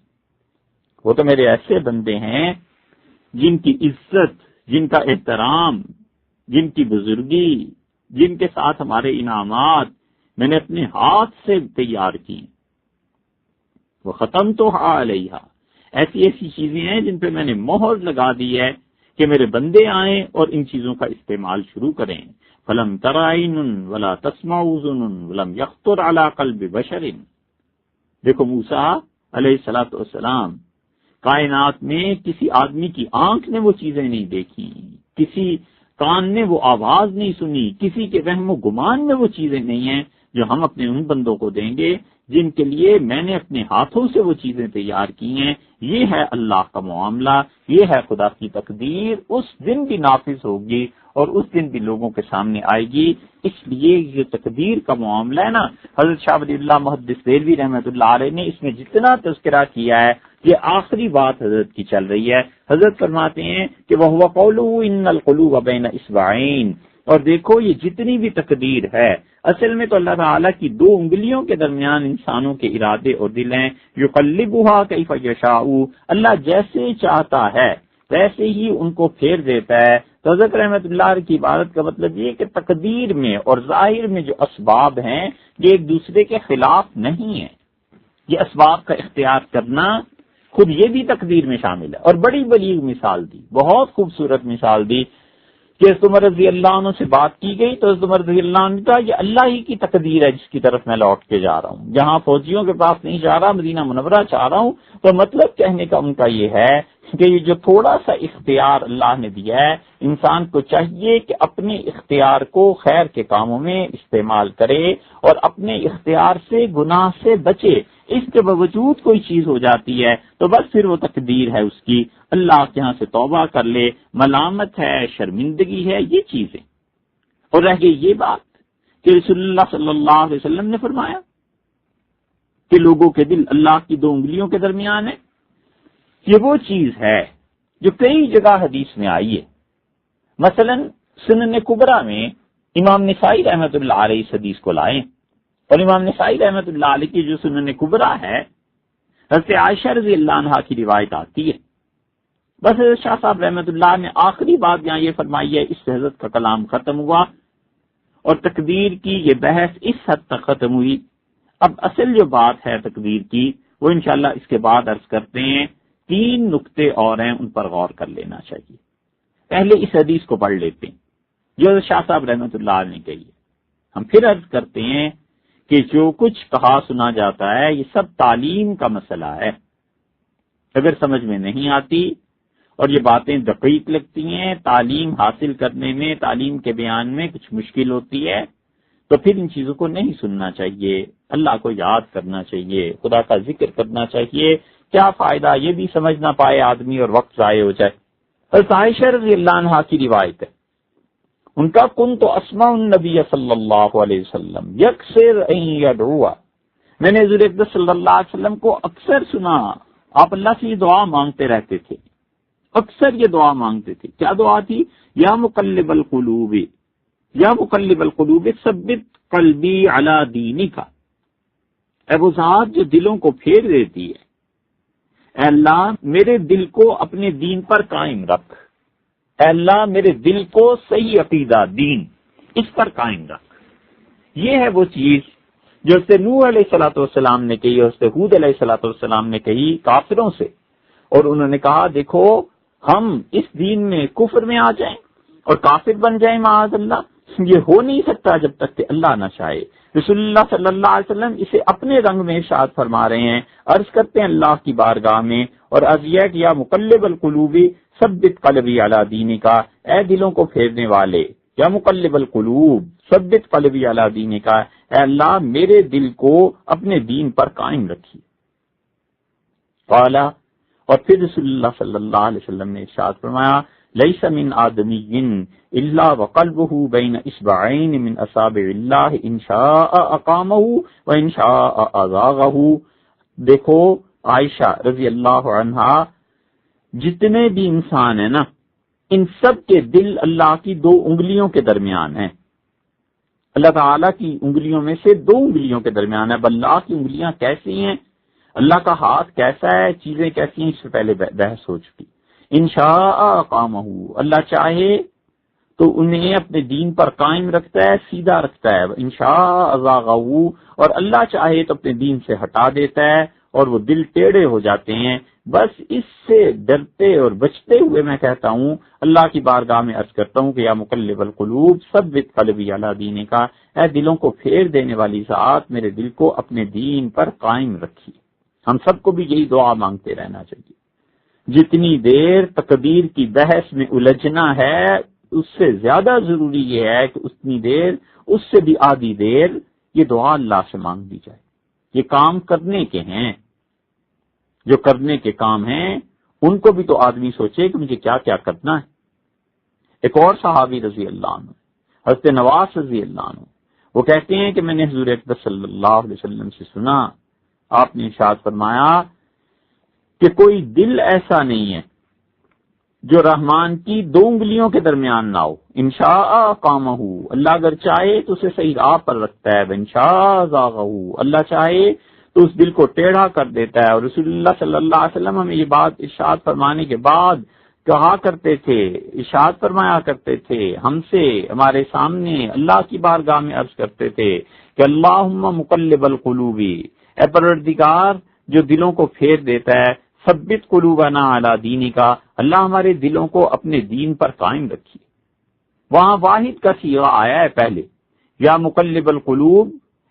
وہ تو میرے ایسے بندے ہیں جن کی عزت جن کا احترام، جن کی بزرگی، جن کے ساتھ ہمارے انعامات میں نے اپنے ہاتھ سے تیار کی، وہ ختم تو علیہا، ایسی ایسی چیزیں ہیں جن پہ میں نے مہر لگا دی ہے کہ میرے بندے آئیں اور ان چیزوں کا استعمال شروع کریں. فلم تر عین ولا تسمع اذن ولم یخطر علی قلب بشر. دیکھو موسیٰ علیہ الصلوۃ والسلام، کائنات میں کسی آدمی کی آنکھ نے وہ چیزیں نہیں دیکھی، کسی کان نے وہ آواز نہیں سنی، کسی کے وہم و گمان میں وہ چیزیں نہیں ہیں جو ہم اپنے ان بندوں کو دیں گے جن کے لیے میں نے اپنے ہاتھوں سے وہ چیزیں تیار کی ہیں. یہ ہے اللہ کا معاملہ، یہ ہے خدا کی تقدیر، اس دن بھی نافذ ہوگی اور اس دن بھی لوگوں کے سامنے آئے گی. اس لیے یہ تقدیر کا معاملہ ہے نا، حضرت شاہ ولی اللہ محدث دہلوی رحمۃ اللہ علیہ نے اس میں جتنا تذکرہ کیا ہے یہ آخری بات حضرت کی چل رہی ہے. حضرت فرماتے ہیں کہ وَهُوَ قَوْلُهُ إِنَّ الْقُلُوبَ بَيْنَ إِصْبَعَيْنِ، اور دیکھو یہ جتنی بھی تقدیر ہے اصل میں تو اللہ تعالیٰ کی دو انگلیوں کے درمیان انسانوں کے ارادے اور دل ہیں. یقلبها کیف یشاء، اللہ جیسے چاہتا ہے ویسے ہی ان کو پھیر دیتا ہے. تو حضرت رحمۃ اللہ علیہ کی عبارت کا مطلب یہ کہ تقدیر میں اور ظاہر میں جو اسباب ہیں یہ ایک دوسرے کے خلاف نہیں ہیں. یہ اسباب کا اختیار کرنا خود یہ بھی تقدیر میں شامل ہے. اور بڑی بلیغ مثال دی، بہت خوبصورت مثال دی کہ حضرت عمر رضی اللہ عنہ سے بات کی گئی تو حضرت عمر رضی اللہ عنہ کا یہ اللہ ہی کی تقدیر ہے جس کی طرف میں لوٹ کے جا رہا ہوں، جہاں فوجیوں کے پاس نہیں جا رہا، مدینہ منورہ چاہ رہا ہوں. تو مطلب کہنے کا ان کا یہ ہے کہ یہ جو تھوڑا سا اختیار اللہ نے دیا ہے، انسان کو چاہیے کہ اپنے اختیار کو خیر کے کاموں میں استعمال کرے اور اپنے اختیار سے گناہ سے بچے. اس کے باوجود کوئی چیز ہو جاتی ہے تو بس پھر وہ تقدیر ہے اس کی، اللہ کے ہاں سے توبہ کر لے، ملامت ہے، شرمندگی ہے، یہ چیزیں. اور رہ گئی یہ بات کہ رسول اللہ صلی اللہ علیہ وسلم نے فرمایا کہ لوگوں کے دل اللہ کی دو انگلیوں کے درمیان ہے. یہ وہ چیز ہے جو کئی جگہ حدیث میں آئی ہے. مثلا سنن کبریٰ میں امام نسائی رحمۃ اللہ علیہ اس حدیث کو لائے، اور امام نسائی رحمۃ اللہ علیہ کی جو سنن کبریٰ ہے حضرت عائشہ رضی اللہ عنہا کی روایت آتی ہے. بس حضرت شاہ صاحب رحمۃ اللہ نے آخری بات یہاں یہ فرمائی ہے، اس سے حضرت کا کلام ختم ہوا اور تقدیر کی یہ بحث اس حد تک ختم ہوئی. اب اصل جو بات ہے تقدیر کی وہ انشاءاللہ اس کے بعد عرض کرتے ہیں. 3 نقطے اور ہیں، ان پر غور کر لینا چاہیے. پہلے اس حدیث کو پڑھ لیتے ہیں جو حضرت شاہ صاحب رحمۃ اللہ نے کہی ہے. ہم پھر عرض کرتے ہیں کہ جو کچھ کہا سنا جاتا ہے یہ سب تعلیم کا مسئلہ ہے. اگر سمجھ میں نہیں آتی اور یہ باتیں دقیق لگتی ہیں، تعلیم حاصل کرنے میں، تعلیم کے بیان میں کچھ مشکل ہوتی ہے، تو پھر ان چیزوں کو نہیں سننا چاہیے. اللہ کو یاد کرنا چاہیے، خدا کا ذکر کرنا چاہیے. کیا فائدہ یہ بھی سمجھ نہ پائے آدمی اور وقت ضائع ہو جائے. حضرت عائشہ رضی اللہ عنہا کی روایت ہے، ان کا کن تو اسمع النبی صلی اللہ علیہ وسلم یکسر ان یدعو، میں نے حضور اقدس صلی اللہ علیہ وسلم کو اکثر سنا آپ اللہ سے یہ دعا مانگتے رہتے تھے، اکثر یہ دعا مانگتے تھے. کیا دعا تھی؟ یا مقلب القلوب، یا مقلب القلوب ثبت قلبی علی دینک، اے وہ ذات جو دلوں کو پھیر دیتی ہے، اے اللہ میرے دل کو اپنے دین پر قائم رکھ، اے اللہ میرے دل کو صحیح عقیدہ دین اس پر قائم رکھ. یہ ہے وہ چیز جو حضرت نوح علیہ الصلوۃ والسلام نے کہی، حضرت ہود علیہ الصلوۃ والسلام نے کہی کافروں سے، اور انہوں نے کہا دیکھو ہم اس دین میں کفر میں آ جائیں اور کافر بن جائیں معاذ اللہ، یہ ہو نہیں سکتا جب تک کہ اللہ نہ چاہے. رسول اللہ صلی اللہ علیہ وسلم اسے اپنے رنگ میں ارشاد فرما رہے ہیں، عرض کرتے ہیں اللہ کی بارگاہ میں، اور عرض یہ کہ یا مقلب القلوب ثبت قلبی علی دینک، اے دلوں کو پھیرنے والے، یا مقلب القلوب ثبت قلبی علی دینک، اے اللہ میرے دل کو اپنے دین پر قائم رکھیے. قال، اور پھر رسول اللہ صلی اللہ علیہ وسلم نے ارشاد فرمایا لیس من آدمی الا وقلبہ بین اصبعین من اصابع اللہ ان شاء اقامہ وان شاء ازاغہ. دیکھو عائشہ رضی اللہ عنہا، جتنے بھی انسان ہیں نا ان سب کے دل اللہ کی 2 انگلیوں کے درمیان ہیں. اللہ تعالیٰ کی انگلیوں میں سے 2 انگلیوں کے درمیان ہے. اب اللہ کی انگلیاں کیسی ہیں، اللہ کا ہاتھ کیسا ہے، چیزیں کیسی ہیں، اس سے پہلے بحث ہو چکی. انشاء اقامہ، اللہ چاہے تو انہیں اپنے دین پر قائم رکھتا ہے، سیدھا رکھتا ہے، انشاء ازاغہ، اور اللہ چاہے تو اپنے دین سے ہٹا دیتا ہے اور وہ دل ٹیڑھے ہو جاتے ہیں۔ بس اس سے ڈرتے اور بچتے ہوئے میں کہتا ہوں، اللہ کی بارگاہ میں عرض کرتا ہوں کہ یا مقلب القلوب ثبت قلبی علی دینک، اے دلوں کو پھیر دینے والی ذات، میرے دل کو اپنے دین پر قائم رکھیے۔ ہم سب کو بھی یہی دعا مانگتے رہنا چاہیے۔ جتنی دیر تقدیر کی بحث میں الجھنا ہے، اس سے زیادہ ضروری یہ ہے کہ اتنی دیر، اس سے بھی آدھی دیر یہ دعا اللہ سے مانگ دی جائے۔ یہ کام کرنے کے ہیں، جو کرنے کے کام ہیں ان کو بھی تو آدمی سوچے کہ مجھے کیا کیا کرنا ہے۔ ایک اور صحابی رضی اللہ عنہ، حضرت نواس رضی اللہ عنہ، وہ کہتے ہیں کہ میں نے حضور اکبر صلی اللہ علیہ وسلم سے سنا، آپ نے ارشاد فرمایا کہ کوئی دل ایسا نہیں ہے جو رحمان کی دو انگلیوں کے درمیان نہ ہو، انشاء قامہ، اللہ اگر چاہے تو اسے صحیح راہ پر رکھتا ہے، انشاء زاغہ، اللہ چاہے تو اس دل کو ٹیڑھا کر دیتا ہے۔ اور رسول اللہ صلی اللہ علیہ وسلم ہمیں یہ بات ارشاد فرمانے کے بعد کہا کرتے تھے، ارشاد فرمایا کرتے تھے، ہم سے ہمارے سامنے اللہ کی بارگاہ میں عرض کرتے تھے کہ اللہم مقلب القلوب، اے پروردگار جو دلوں کو پھیر دیتا ہے، ثبت قلوبنا علی دینک، اللہ ہمارے دلوں کو اپنے دین پر قائم رکھیے۔ وہاں واحد کا صیغہ آیا ہے پہلے، یا مقلب القلوب،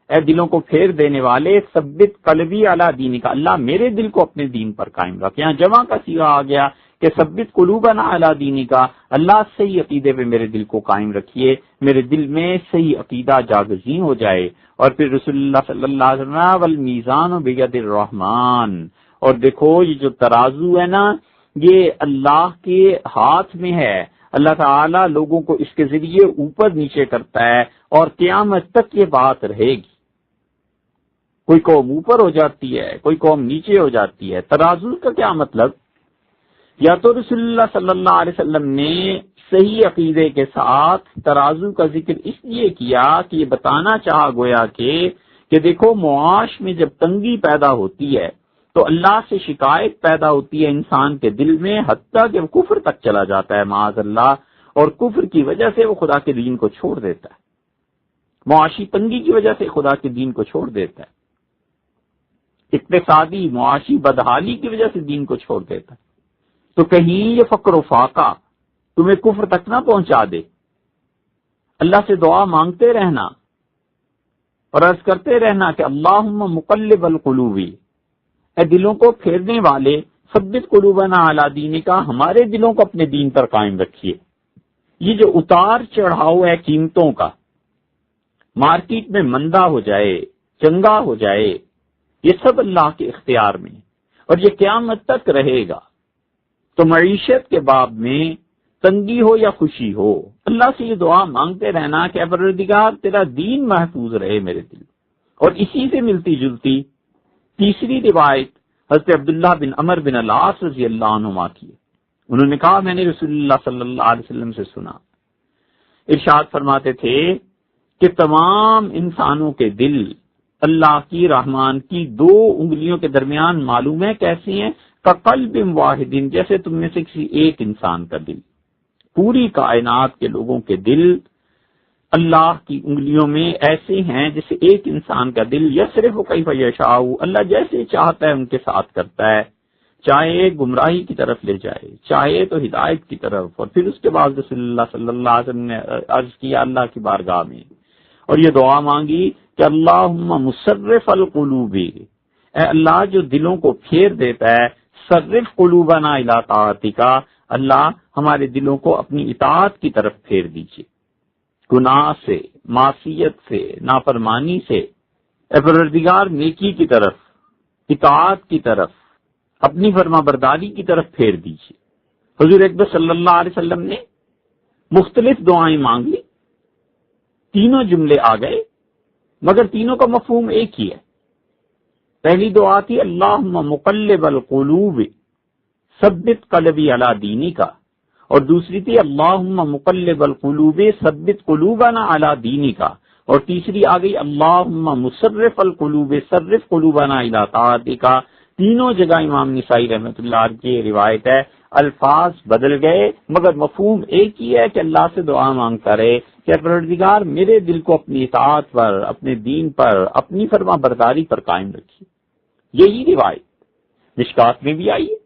اے دلوں کو پھیر دینے والے، ثبت قلبی علی دینک، اللہ میرے دل کو اپنے دین پر قائم رکھ۔ یہاں جمع کا صیغہ آ گیا کہ ثبت قلوبنا علی دینک، اللہ صحیح عقیدے پہ میرے دل کو قائم رکھیے، میرے دل میں صحیح عقیدہ جاگزین ہو جائے۔ اور پھر رسول اللہ صلی اللہ علیہ وسلم والمیزان بید الرحمن، اور دیکھو یہ جو ترازو ہے نا، یہ اللہ کے ہاتھ میں ہے، اللہ تعالیٰ لوگوں کو اس کے ذریعے اوپر نیچے کرتا ہے، اور قیامت تک یہ بات رہے گی۔ کوئی قوم اوپر ہو جاتی ہے، کوئی قوم نیچے ہو جاتی ہے۔ ترازو کا کیا مطلب؟ یا تو رسول اللہ صلی اللہ علیہ وسلم نے صحیح عقیدے کے ساتھ ترازو کا ذکر اس لیے کیا کہ یہ بتانا چاہا گویا کہ دیکھو معاش میں جب تنگی پیدا ہوتی ہے تو اللہ سے شکایت پیدا ہوتی ہے انسان کے دل میں، حتیٰ کہ وہ کفر تک چلا جاتا ہے معاذ اللہ، اور کفر کی وجہ سے وہ خدا کے دین کو چھوڑ دیتا ہے، معاشی تنگی کی وجہ سے خدا کے دین کو چھوڑ دیتا ہے، اقتصادی معاشی بدحالی کی وجہ سے دین کو چھوڑ دیتا ہے۔ تو کہیں یہ فقر و فاقہ تمہیں کفر تک نہ پہنچا دے۔ اللہ سے دعا مانگتے رہنا اور عرض کرتے رہنا کہ اللہم مقلب القلوب، اے دلوں کو پھیرنے والے، ثبت قلوبنا علی دینک، ہمارے دلوں کو اپنے دین پر قائم رکھیے۔ یہ جو اتار چڑھاؤ ہے قیمتوں کا، مارکیٹ میں مندہ ہو جائے، چنگا ہو جائے، یہ سب اللہ کے اختیار میں، اور یہ قیامت تک رہے گا۔ تو معیشت کے باب میں تنگی ہو یا خوشی ہو، اللہ سے یہ دعا مانگتے رہنا کہ اے پروردگار تیرا دین محفوظ رہے میرے دل۔ اور اسی سے ملتی جلتی تیسری روایت حضرت عبداللہ بن عمر بن العاص رضی اللہ عنہما کی، انہوں نے کہا میں نے رسول اللہ صلی اللہ علیہ وسلم سے سنا، ارشاد فرماتے تھے کہ تمام انسانوں کے دل اللہ کی رحمان کی دو انگلیوں کے درمیان معلوم ہے کیسی ہیں، کقلب واحد، جیسے تم میں سے کسی ایک انسان کا دل۔ پوری کائنات کے لوگوں کے دل اللہ کی انگلیوں میں ایسے ہیں جیسے ایک انسان کا دل، یصرف کیف یشاء، اللہ جیسے چاہتا ہے ان کے ساتھ کرتا ہے، چاہے گمراہی کی طرف لے جائے، چاہے تو ہدایت کی طرف۔ اور پھر اس کے بعد رسول اللہ صلی اللہ علیہ وسلم نے عرض کیا اللہ کی بارگاہ میں، اور یہ دعا مانگی کہ اللہم مصرف القلوب، اے اللہ جو دلوں کو پھیر دیتا ہے، صرف قلوبنا الی طاعتک، اللہ ہمارے دلوں کو اپنی اطاعت کی طرف پھیر دیجیے، گناہ سے، معصیت سے، نافرمانی سے، اے پروردگار نیکی کی طرف، اطاعت کی طرف، اپنی فرما برداری کی طرف پھیر دیجیے۔ حضور اکبر صلی اللہ علیہ وسلم نے مختلف دعائیں مانگ لی، تینوں جملے آ گئے، مگر تینوں کا مفہوم ایک ہی ہے۔ پہلی دعا تھی اللہم مقلب القلوب ثبت قلبی علی دینک، اور دوسری تھی اللہم مقلب القلوب ثبت قلوبنا علی دینک، اور تیسری آ گئی اللہم مصرف القلوب صرف قلوبنا الی طاعتک، تینوں جگہ امام نسائی رحمۃ اللہ کی روایت ہے، الفاظ بدل گئے مگر مفہوم ایک ہی ہے کہ اللہ سے دعا مانگتا رہے کہ پروردگار میرے دل کو اپنی اطاعت پر، اپنے دین پر، اپنی فرما برداری پر قائم رکھیے۔ یہی روایت مشکات میں بھی آئی ہے،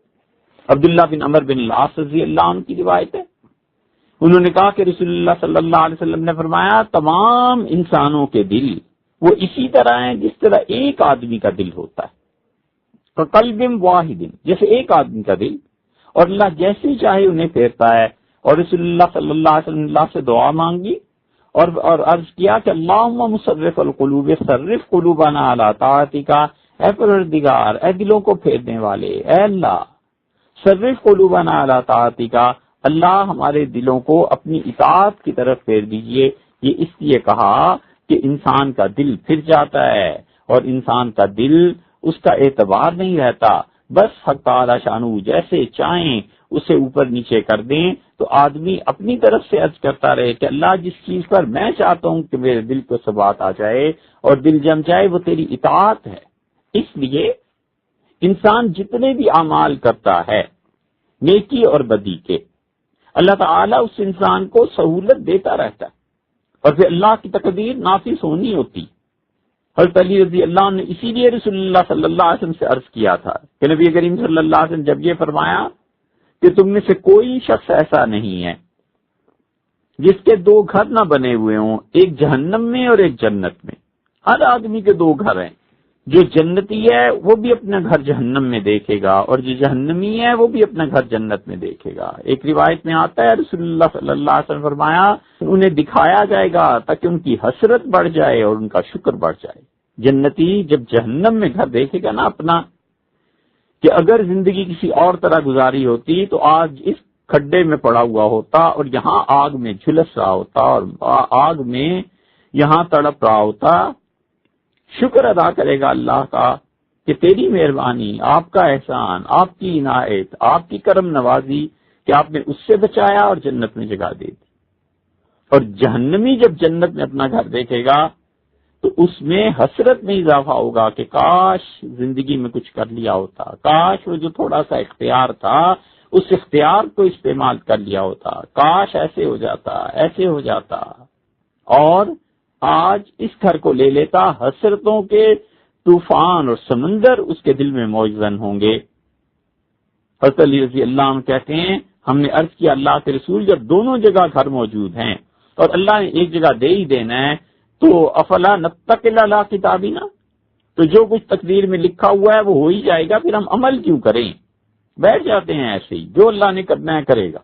عبداللہ بن عمر بن العاص رضی اللہ عنہ کی روایت ہے۔ انہوں نے کہا کہ رسول اللہ صلی اللہ علیہ وسلم نے فرمایا تمام انسانوں کے دل وہ اسی طرح ہیں جس طرح ایک آدمی کا دل ہوتا ہے، قلب واحد، جیسے ایک آدمی کا دل، اور اللہ جیسے چاہے انہیں پھیرتا ہے۔ اور رسول اللہ صلی اللہ علیہ وسلم اللہ سے دعا مانگی اور عرض کیا کہ اللہم مصرف القلوب صرف قلوبنا علی طاعتک، اے پروردگار، اے دلوں کو پھیرنے والے، اے اللہ صرف قلوبنا علی طاعتک، اللہ ہمارے دلوں کو اپنی اطاعت کی طرف پھیر دیجئے۔ یہ اس لیے کہا کہ انسان کا دل پھر جاتا ہے اور انسان کا دل اس کا اعتبار نہیں رہتا، بس حق تعالی شانہ جیسے چاہیں اسے اوپر نیچے کر دیں، تو آدمی اپنی طرف سے عرض کرتا رہے کہ اللہ جس چیز پر میں چاہتا ہوں کہ میرے دل کو ثبات آ جائے اور دل جم جائے وہ تیری اطاعت ہے۔ اس لیے انسان جتنے بھی اعمال کرتا ہے نیکی اور بدی کے، اللہ تعالیٰ اس انسان کو سہولت دیتا رہتا ہے اور پھر اللہ کی تقدیر نافذ ہونی ہوتی۔ حضرت علی رضی اللہ عنہ نے اسی لیے رسول اللہ صلی اللہ علیہ وسلم سے عرض کیا تھا کہ نبی کریم صلی اللہ علیہ وسلم جب یہ فرمایا کہ تم میں سے کوئی شخص ایسا نہیں ہے جس کے دو گھر نہ بنے ہوئے ہوں، ایک جہنم میں اور ایک جنت میں۔ ہر آدمی کے دو گھر ہیں، جو جنتی ہے وہ بھی اپنا گھر جہنم میں دیکھے گا اور جو جہنمی ہے وہ بھی اپنا گھر جنت میں دیکھے گا۔ ایک روایت میں آتا ہے رسول اللہ صلی اللہ علیہ وسلم فرمایا انہیں دکھایا جائے گا تاکہ ان کی حسرت بڑھ جائے اور ان کا شکر بڑھ جائے۔ جنتی جب جہنم میں گھر دیکھے گا نا اپنا، کہ اگر زندگی کسی اور طرح گزاری ہوتی تو آج اس کھڈے میں پڑا ہوا ہوتا اور یہاں آگ میں جھلس رہا ہوتا اور آگ میں یہاں تڑپ رہا ہوتا۔ شکر ادا کرے گا اللہ کا کہ تیری مہربانی، آپ کا احسان، آپ کی عنایت، آپ کی کرم نوازی کہ آپ نے اس سے بچایا اور جنت میں جگہ دے دی۔ اور جہنمی جب جنت میں اپنا گھر دیکھے گا تو اس میں حسرت میں اضافہ ہوگا کہ کاش زندگی میں کچھ کر لیا ہوتا، کاش وہ جو تھوڑا سا اختیار تھا اس اختیار کو استعمال کر لیا ہوتا، کاش ایسے ہو جاتا، ایسے ہو جاتا، اور آج اس گھر کو لے لیتا۔ حسرتوں کے طوفان اور سمندر اس کے دل میں موجزن ہوں گے۔ حضرت علی رضی اللہ عنہ کہتے ہیں ہم نے عرض کیا اللہ کے رسول جب دونوں جگہ گھر موجود ہیں اور اللہ نے ایک جگہ دے ہی دینا ہے تو افلا نتقل علی کتابنا، تو جو کچھ تقدیر میں لکھا ہوا ہے وہ ہو ہی جائے گا، پھر ہم عمل کیوں کریں، بیٹھ جاتے ہیں ایسے ہی، جو اللہ نے کرنا ہے کرے گا۔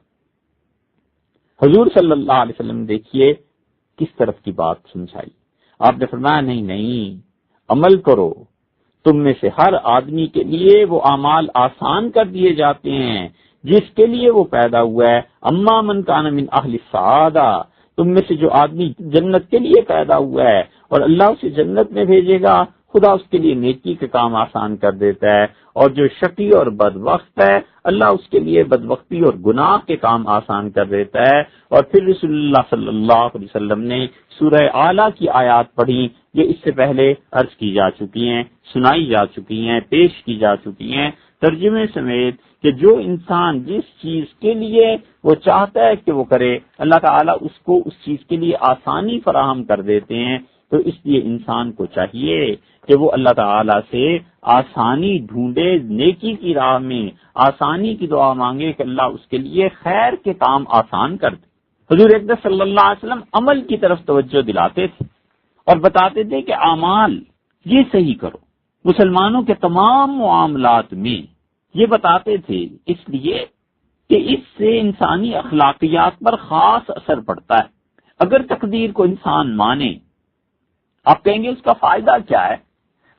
حضور صلی اللہ علیہ وسلم دیکھیے کس طرف کی بات سمجھائی، آپ نے فرمایا نہیں عمل کرو، تم میں سے ہر آدمی کے لیے وہ اعمال آسان کر دیے جاتے ہیں جس کے لیے وہ پیدا ہوا ہے۔ اما من کان من اہل السعادہ، تم میں سے جو آدمی جنت کے لیے پیدا ہوا ہے اور اللہ اسے جنت میں بھیجے گا، خدا اس کے لیے نیکی کے کام آسان کر دیتا ہے، اور جو شقی اور بدبخت ہے اللہ اس کے لیے بدبختی اور گناہ کے کام آسان کر دیتا ہے۔ اور پھر رسول اللہ صلی اللہ علیہ وسلم نے سورہ اعلیٰ کی آیات پڑھی، یہ اس سے پہلے عرض کی جا چکی ہیں، سنائی جا چکی ہیں، پیش کی جا چکی ہیں ترجمے سمیت، کہ جو انسان جس چیز کے لیے وہ چاہتا ہے کہ وہ کرے اللہ تعالیٰ اس کو اس چیز کے لیے آسانی فراہم کر دیتے ہیں۔ تو اس لیے انسان کو چاہیے کہ وہ اللہ تعالیٰ سے آسانی ڈھونڈے، نیکی کی راہ میں آسانی کی دعا مانگے کہ اللہ اس کے لیے خیر کے کام آسان کر دے۔ حضور اقدس صلی اللہ علیہ وسلم عمل کی طرف توجہ دلاتے تھے اور بتاتے تھے کہ اعمال یہ صحیح کرو، مسلمانوں کے تمام معاملات میں یہ بتاتے تھے، اس لیے کہ اس سے انسانی اخلاقیات پر خاص اثر پڑتا ہے۔ اگر تقدیر کو انسان مانے، آپ کہیں گے اس کا فائدہ کیا ہے؟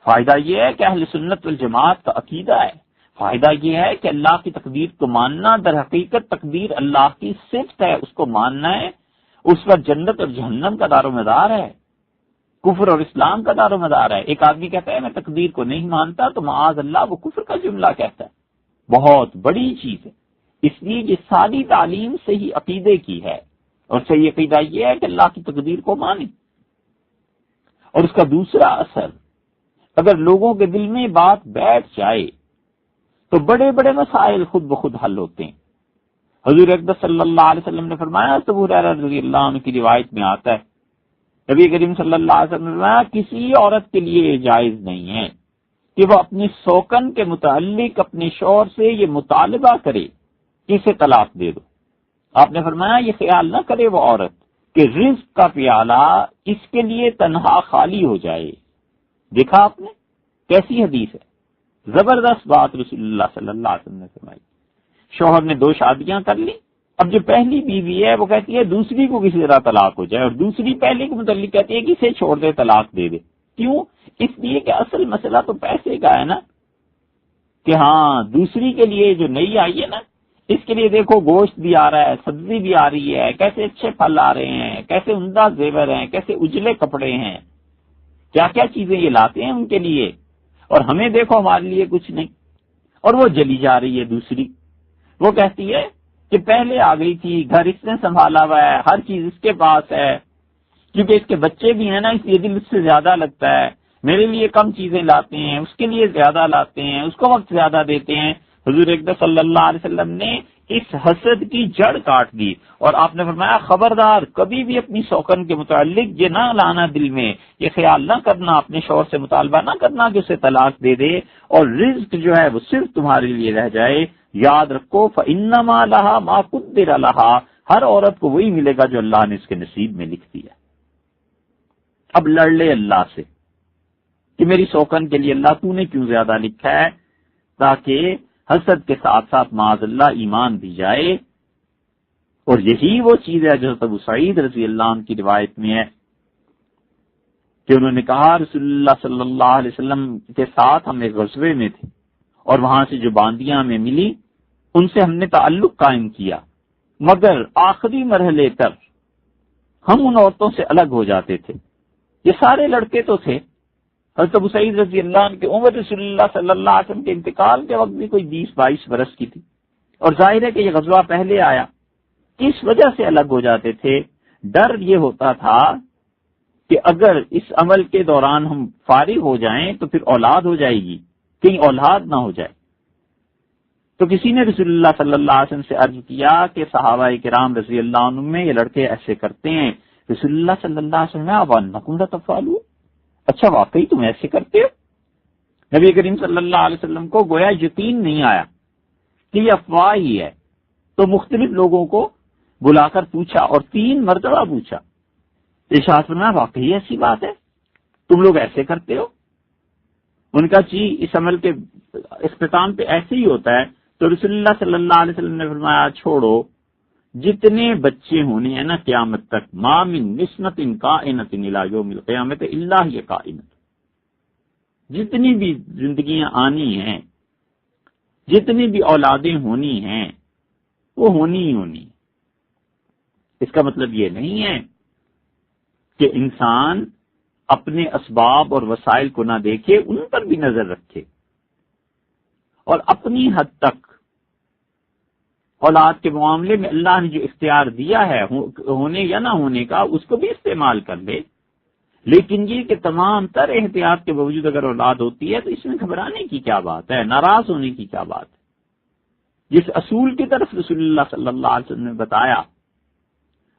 فائدہ یہ ہے کہ اہل سنت والجماعت کا عقیدہ ہے، فائدہ یہ ہے کہ اللہ کی تقدیر کو ماننا، در حقیقت تقدیر اللہ کی صفت ہے، اس کو ماننا ہے، اس پر جنت اور جہنم کا دار و مدار ہے، کفر اور اسلام کا دار و مدار ہے۔ ایک آدمی کہتا ہے میں تقدیر کو نہیں مانتا تو معاذ اللہ وہ کفر کا جملہ کہتا ہے، بہت بڑی چیز ہے۔ اس لیے یہ ساری تعلیم صحیح عقیدے کی ہے، اور صحیح عقیدہ یہ ہے کہ اللہ کی تقدیر کو مانے۔ اور اس کا دوسرا اثر، اگر لوگوں کے دل میں بات بیٹھ جائے تو بڑے بڑے مسائل خود بخود حل ہوتے ہیں۔ حضور اقدس صلی اللہ علیہ وسلم نے فرمایا، ابو ہریرہ رضی اللہ عنہ کی روایت میں آتا ہے، نبی کریم صلی اللہ علیہ وسلم نے فرمایا کسی عورت کے لیے یہ جائز نہیں ہے کہ وہ اپنی سوکن کے متعلق اپنے شوہر سے یہ مطالبہ کرے کہ اسے طلاق دے دو۔ آپ نے فرمایا یہ خیال نہ کرے وہ عورت کہ رزق کا پیالہ اس کے لیے تنہا خالی ہو جائے۔ دیکھا آپ نے کیسی حدیث ہے، زبردست بات رسول اللہ صلی اللہ علیہ وسلم نے فرمائی۔ شوہر نے 2 شادیاں کر لی، اب جو پہلی بیوی ہے وہ کہتی ہے دوسری کو کسی طرح طلاق ہو جائے، اور دوسری پہلی کو متعلق کہتی ہے کہ اسے چھوڑ دے، طلاق دے دے۔ کیوں؟ اس لیے کہ اصل مسئلہ تو پیسے کا ہے نا، کہ ہاں دوسری کے لیے جو نئی آئی ہے نا، اس کے لیے دیکھو گوشت بھی آ رہا ہے، سبزی بھی آ رہی ہے، کیسے اچھے پھل آ رہے ہیں، کیسے عمدہ زیور ہیں، کیسے اجلے کپڑے ہیں، کیا کیا چیزیں یہ لاتے ہیں ان کے لیے، اور ہمیں دیکھو ہمارے لیے کچھ نہیں۔ اور وہ جلی جا رہی ہے دوسری، وہ کہتی ہے کہ پہلے آ گئی تھی، گھر اس نے سنبھالا ہوا ہے، ہر چیز اس کے پاس ہے، کیونکہ اس کے بچے بھی ہیں نا، اس لیے دل اس سے زیادہ لگتا ہے، میرے لیے کم چیزیں لاتے ہیں، اس کے لیے زیادہ لاتے ہیں، اس کو وقت زیادہ دیتے ہیں۔ حضور اقدس صلی اللہ علیہ وسلم نے اس حسد کی جڑ کاٹ دی، اور آپ نے فرمایا خبردار کبھی بھی اپنی سوکن کے متعلق یہ نہ لانا، دل میں یہ خیال نہ کرنا، اپنے شوہر سے مطالبہ نہ کرنا کہ اسے طلاق دے دے، اور رزق جو ہے وہ صرف تمہارے لیے رہ جائے۔ یاد رکھو فَإِنَّمَا لَهَا مَا قُدِّرَ لَهَا، ہر عورت کو وہی ملے گا جو اللہ نے اس کے نصیب میں لکھ دیا۔ اب لڑ لے اللہ سے کہ میری سوکن کے لیے اللہ تو نے کیوں زیادہ لکھا ہے، تاکہ حسد کے ساتھ ساتھ معاذ اللہ ایمان بھی جائے۔ اور یہی وہ چیز ہے جو ابو سعید رضی اللہ عنہ کی روایت میں ہے کہ انہوں نے کہا رسول اللہ صلی اللہ علیہ وسلم کے ساتھ ہم ایک غزوے میں تھے، اور وہاں سے جو باندیاں ہمیں ملی ان سے ہم نے تعلق قائم کیا، مگر آخری مرحلے تک ہم ان عورتوں سے الگ ہو جاتے تھے۔ یہ سارے لڑکے تو تھے، حضرت ابو سعید رضی اللہ عنہ کی عمر رسول اللہ صلی اللہ علیہ وسلم کے انتقال کے وقت بھی کوئی 20-22 برس کی تھی، اور ظاہر ہے کہ یہ غزوہ پہلے آیا۔ کس وجہ سے الگ ہو جاتے تھے؟ ڈر یہ ہوتا تھا کہ اگر اس عمل کے دوران ہم فارغ ہو جائیں تو پھر اولاد ہو جائے گی، کہیں اولاد نہ ہو جائے۔ تو کسی نے رسول اللہ صلی اللہ علیہ وسلم سے عرض کیا کہ صحابہ کرام رضی اللہ عنہ میں یہ لڑکے ایسے کرتے ہیں۔ رسول اللہ صلی اللہ علیہ وسلم وَأَنَّكُمْ لَتَفْعَلُونَ، اچھا واقعی تم ایسے کرتے ہو؟ نبی کریم صلی اللہ علیہ وسلم کو گویا یقین نہیں آیا کہ یہ افواہ ہی ہے، تو مختلف لوگوں کو بلا کر پوچھا، اور 3 مرتبہ پوچھا۔ ارشاد فرمایا واقعی ایسی بات ہے، تم لوگ ایسے کرتے ہو؟ ان کا جی اس عمل کے اختتام پہ ایسے ہی ہوتا ہے۔ تو رسول اللہ صلی اللہ علیہ وسلم نے فرمایا چھوڑو، جتنے بچے ہونے ہیں نا قیامت تک، ما من نسمۃ کائنۃ الی یوم القیامۃ الا ہی کائنۃ، جتنی بھی زندگیاں آنی ہیں، جتنی بھی اولادیں ہونی ہیں، وہ ہونی ہی ہونی۔ اس کا مطلب یہ نہیں ہے کہ انسان اپنے اسباب اور وسائل کو نہ دیکھے، ان پر بھی نظر رکھے، اور اپنی حد تک اولاد کے معاملے میں اللہ نے جو اختیار دیا ہے ہونے یا نہ ہونے کا، اس کو بھی استعمال کر لے۔ لیکن یہ کہ تمام تر احتیاط کے باوجود اگر اولاد ہوتی ہے تو اس میں گھبرانے کی کیا بات ہے، ناراض ہونے کی کیا بات ہے؟ جس اصول کی طرف رسول اللہ صلی اللہ علیہ وسلم نے بتایا،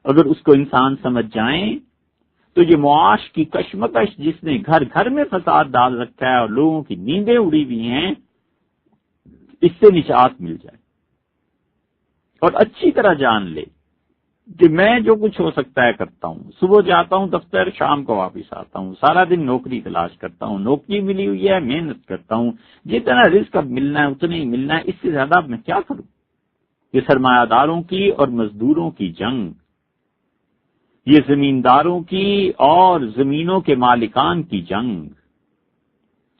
اگر اس کو انسان سمجھ جائیں تو یہ معاش کی کشمکش جس نے گھر گھر میں فساد ڈال رکھا ہے اور لوگوں کی نیندیں اڑی ہوئی ہیں، اس سے نجات مل جائے، اور اچھی طرح جان لے کہ میں جو کچھ ہو سکتا ہے کرتا ہوں۔ صبح جاتا ہوں دفتر، شام کو واپس آتا ہوں، سارا دن نوکری تلاش کرتا ہوں، نوکری ملی ہوئی ہے، محنت کرتا ہوں، جتنا رزق اب ملنا ہے اتنا ہی ملنا ہے، اس سے زیادہ میں کیا کروں؟ یہ سرمایہ داروں کی اور مزدوروں کی جنگ، یہ زمینداروں کی اور زمینوں کے مالکان کی جنگ،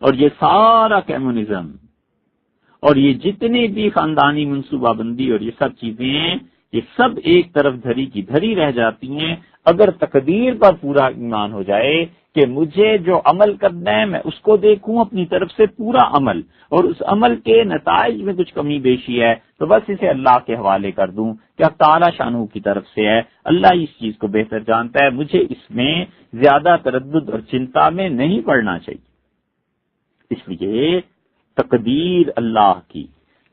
اور یہ سارا کمیونزم، اور یہ جتنے بھی خاندانی منصوبہ بندی اور یہ سب چیزیں ہیں، یہ سب ایک طرف دھری کی دھری رہ جاتی ہیں اگر تقدیر پر پورا ایمان ہو جائے کہ مجھے جو عمل کرنا ہے میں اس کو دیکھوں اپنی طرف سے پورا عمل، اور اس عمل کے نتائج میں کچھ کمی بیشی ہے تو بس اسے اللہ کے حوالے کر دوں کہ اب تعالی شانہ کی طرف سے ہے، اللہ اس چیز کو بہتر جانتا ہے، مجھے اس میں زیادہ تردد اور چنتا میں نہیں پڑنا چاہیے۔ اس لیے تقدیر اللہ کی،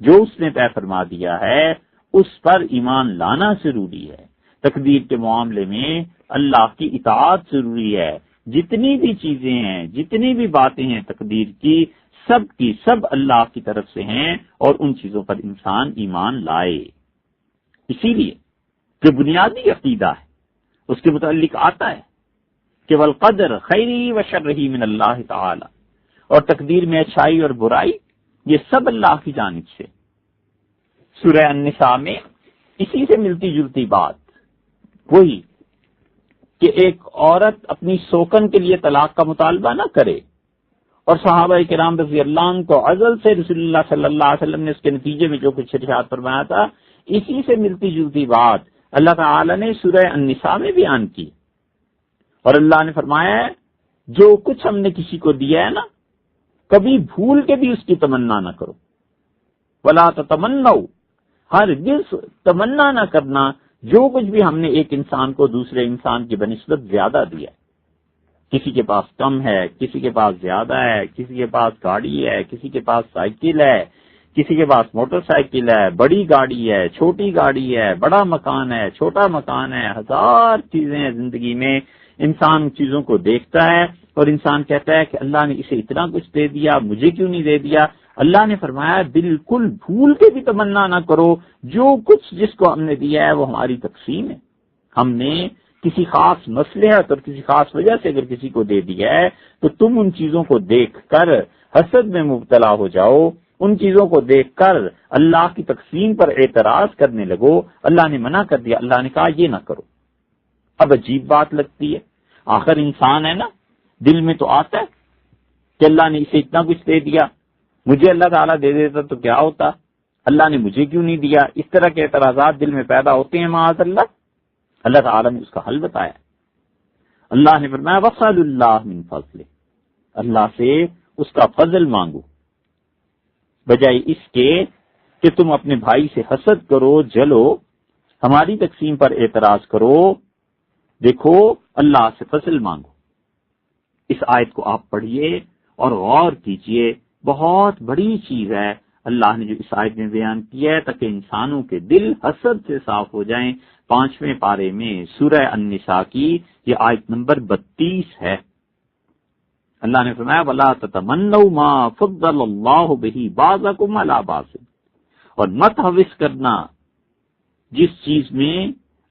جو اس نے طے فرما دیا ہے اس پر ایمان لانا ضروری ہے۔ تقدیر کے معاملے میں اللہ کی اطاعت ضروری ہے۔ جتنی بھی چیزیں ہیں، جتنی بھی باتیں ہیں تقدیر کی سب اللہ کی طرف سے ہیں، اور ان چیزوں پر انسان ایمان لائے۔ اسی لیے جو بنیادی عقیدہ ہے اس کے متعلق آتا ہے کہ والقدر خیری و شرہ من اللہ تعالی، اور تقدیر میں اچھائی اور برائی یہ سب اللہ کی جانب سے۔ سورہ النساء میں اسی سے ملتی جلتی بات وہی کہ ایک عورت اپنی سوکن کے لیے طلاق کا مطالبہ نہ کرے، اور صحابہ کرام رضی اللہ عنہ کو ازل سے رسول اللہ صلی اللہ علیہ وسلم نے اس کے نتیجے میں جو کچھ ارشاد فرمایا تھا، اسی سے ملتی جلتی بات اللہ تعالی نے سورہ النساء میں بیان کی۔ اور اللہ نے فرمایا ہے جو کچھ ہم نے کسی کو دیا ہے نا، کبھی بھول کے بھی اس کی تمنا نہ کرو۔ ولا تتمنوا، ہرگز تمنا نہ کرنا جو کچھ بھی ہم نے ایک انسان کو دوسرے انسان کی بنسبت زیادہ دیا ہے۔ کسی کے پاس کم ہے، کسی کے پاس زیادہ ہے، کسی کے پاس گاڑی ہے، کسی کے پاس سائیکل ہے، کسی کے پاس موٹر سائیکل ہے، بڑی گاڑی ہے، چھوٹی گاڑی ہے، بڑا مکان ہے، چھوٹا مکان ہے، ہزار چیزیں ہیں زندگی میں۔ انسان چیزوں کو دیکھتا ہے اور انسان کہتا ہے کہ اللہ نے اسے اتنا کچھ دے دیا، مجھے کیوں نہیں دے دیا؟ اللہ نے فرمایا بالکل بھول کے بھی تمنا نہ کرو، جو کچھ جس کو ہم نے دیا ہے وہ ہماری تقسیم ہے۔ ہم نے کسی خاص مصلحت اور کسی خاص وجہ سے اگر کسی کو دے دیا ہے تو تم ان چیزوں کو دیکھ کر حسد میں مبتلا ہو جاؤ، ان چیزوں کو دیکھ کر اللہ کی تقسیم پر اعتراض کرنے لگو۔ اللہ نے منع کر دیا، اللہ نے کہا یہ نہ کرو۔ اب عجیب بات لگتی ہے، آخر انسان ہے نا، دل میں تو آتا ہے کہ اللہ نے اسے اتنا کچھ دے دیا، مجھے اللہ تعالیٰ دے دیتا تو کیا ہوتا، اللہ نے مجھے کیوں نہیں دیا؟ اس طرح کے اعتراضات دل میں پیدا ہوتے ہیں معاذ اللہ۔ اللہ تعالیٰ نے اس کا حل بتایا، اللہ نے فرمایا وَاسْأَلُوا اللَّهَ مِن فَضْلِهِ، اللہ سے اس کا فضل مانگو، بجائے اس کے کہ تم اپنے بھائی سے حسد کرو، جلو، ہماری تقسیم پر اعتراض کرو۔ دیکھو اللہ سے فضل مانگو۔ اس آیت کو آپ پڑھیے اور غور کیجئے، بہت بڑی چیز ہے اللہ نے جو اس آیت میں بیان کیا ہے تاکہ انسانوں کے دل حسد سے صاف ہو جائیں۔ 5ویں پارے میں سورہ النساء کی یہ آیت نمبر 32 ہے۔ اللہ نے فرمایا وَلَا تَتَمَنَّوْا مَا فَضَّلَ اللَّهُ بِهِ بَعْضَكُمْ عَلَىٰ بَعْضٍ، اور مت ہوس کرنا جس چیز میں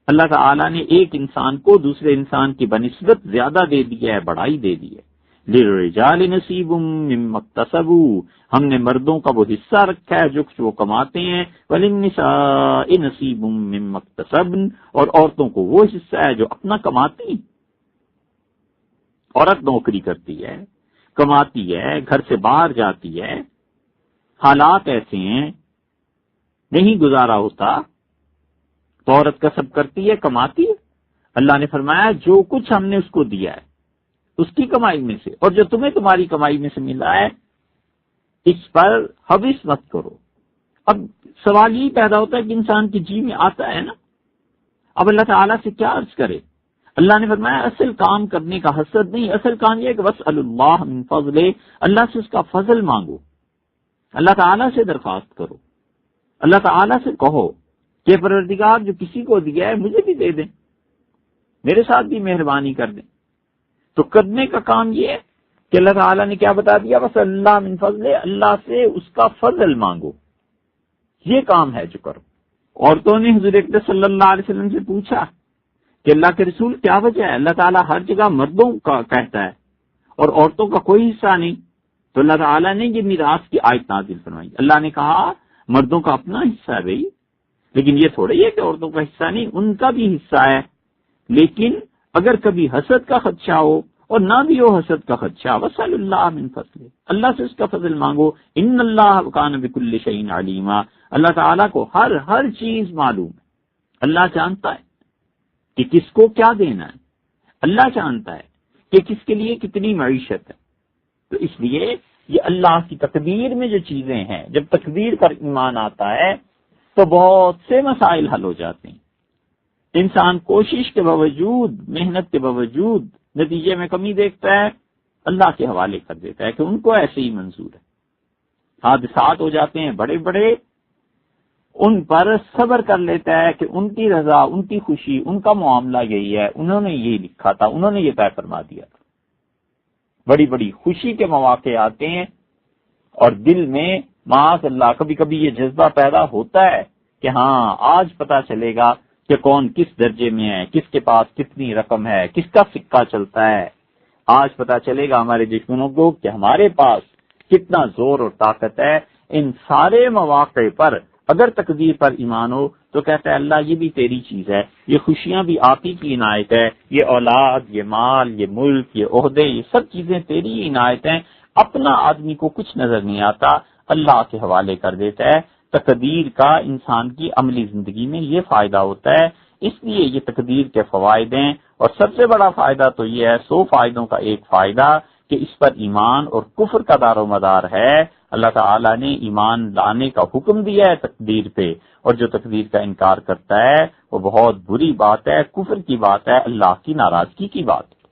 اللہ تعالیٰ نے ایک انسان کو دوسرے انسان کی بنسبت زیادہ دے دیا ہے، بڑائی دے دی ہے۔ لِلرِّجَالِ نَصِيبٌ مِّمَّا اكْتَسَبُوا، ہم نے مردوں کا وہ حصہ رکھا ہے جو کچھ وہ کماتے ہیں، وَلِلنِّسَاءِ نَصِيبٌ مِّمَّا اكْتَسَبْنَ، اور عورتوں کو وہ حصہ ہے جو اپنا کماتی ہیں۔ عورت نوکری کرتی ہے، کماتی ہے، گھر سے باہر جاتی ہے، حالات ایسے ہیں نہیں گزارا ہوتا تو عورت کسب کرتی ہے، کماتی ہے۔ اللہ نے فرمایا جو کچھ ہم نے اس کو دیا ہے اس کی کمائی میں سے، اور جو تمہیں تمہاری کمائی میں سے ملا ہے اس پر حوث مت کرو۔ اب سوال یہ پیدا ہوتا ہے کہ انسان کے جی میں آتا ہے نا، اب اللہ تعالیٰ سے کیا عرض کرے؟ اللہ نے فرمایا اصل کام کرنے کا حسد نہیں، اصل کام یہ ہے کہ وَاسْأَلُوا اللَّهَ مِن فَضْلِهِ، اللہ سے اس کا فضل مانگو، اللہ تعالیٰ سے درخواست کرو، اللہ تعالیٰ سے کہو کہ پروردگار جو کسی کو دیا ہے مجھے بھی دے دیں، میرے ساتھ بھی مہربانی کر دیں۔ تو کرنے کا کام یہ ہے کہ اللہ تعالیٰ نے کیا بتا دیا، بس اللہ من فضل، اللہ سے اس کا فضل مانگو، یہ کام ہے جو کرو۔ عورتوں نے حضور اقدس صلی اللہ علیہ وسلم سے پوچھا کہ اللہ کے رسول کیا وجہ ہے، اللہ تعالیٰ ہر جگہ مردوں کا کہتا ہے اور عورتوں کا کوئی حصہ نہیں؟ تو اللہ تعالیٰ نے یہ میراث کی آیت نازل فرمائی۔ اللہ نے کہا مردوں کا اپنا حصہ ہے بھائی، لیکن یہ تھوڑی ہے کہ عورتوں کا حصہ نہیں، ان کا بھی حصہ ہے، لیکن اگر کبھی حسد کا خدشہ ہو اور نہ بھی ہو حسد کا خدشہ، وَاسْأَلُوا اللَّهَ مِن فَضْلِهِ، اللہ سے اس کا فضل مانگو۔ ان اللہ کان بکل شیء علیما، اللہ تعالیٰ کو ہر چیز معلوم ہے، اللہ جانتا ہے کہ کس کو کیا دینا ہے، اللہ جانتا ہے کہ کس کے لیے کتنی معیشت ہے۔ تو اس لیے یہ اللہ کی تقدیر میں جو چیزیں ہیں، جب تقدیر پر ایمان آتا ہے تو بہت سے مسائل حل ہو جاتے ہیں۔ انسان کوشش کے باوجود، محنت کے باوجود نتیجے میں کمی دیکھتا ہے، اللہ کے حوالے کر دیتا ہے کہ ان کو ایسے ہی منظور ہے۔ حادثات ہو جاتے ہیں بڑے بڑے، ان پر صبر کر لیتا ہے کہ ان کی رضا، ان کی خوشی، ان کا معاملہ یہی ہے، انہوں نے یہ لکھا تھا، انہوں نے یہ طے فرما دیا تھا۔ بڑی بڑی خوشی کے مواقع آتے ہیں اور دل میں معاذ اللہ کبھی کبھی یہ جذبہ پیدا ہوتا ہے کہ ہاں آج پتا چلے گا کہ کون کس درجے میں ہے، کس کے پاس کتنی رقم ہے، کس کا سکہ چلتا ہے۔ آج پتا چلے گا ہمارے دشمنوں کو کہ ہمارے پاس کتنا زور اور طاقت ہے۔ ان سارے مواقع پر اگر تقدیر پر ایمان ہو تو کہتا ہے اللہ یہ بھی تیری چیز ہے، یہ خوشیاں بھی آپ ہی کی عنایت ہے، یہ اولاد، یہ مال، یہ ملک، یہ عہدے، یہ سب چیزیں تیری عنایت ہیں۔ اپنا آدمی کو کچھ نظر نہیں آتا، اللہ کے حوالے کر دیتا ہے۔ تقدیر کا انسان کی عملی زندگی میں یہ فائدہ ہوتا ہے، اس لیے یہ تقدیر کے فوائد ہیں، اور سب سے بڑا فائدہ تو یہ ہے، 100 فائدوں کا ایک فائدہ کہ اس پر ایمان اور کفر کا دار و مدار ہے۔ اللہ تعالیٰ نے ایمان لانے کا حکم دیا ہے تقدیر پہ، اور جو تقدیر کا انکار کرتا ہے وہ بہت بری بات ہے، کفر کی بات ہے، اللہ کی ناراضگی کی بات ہے۔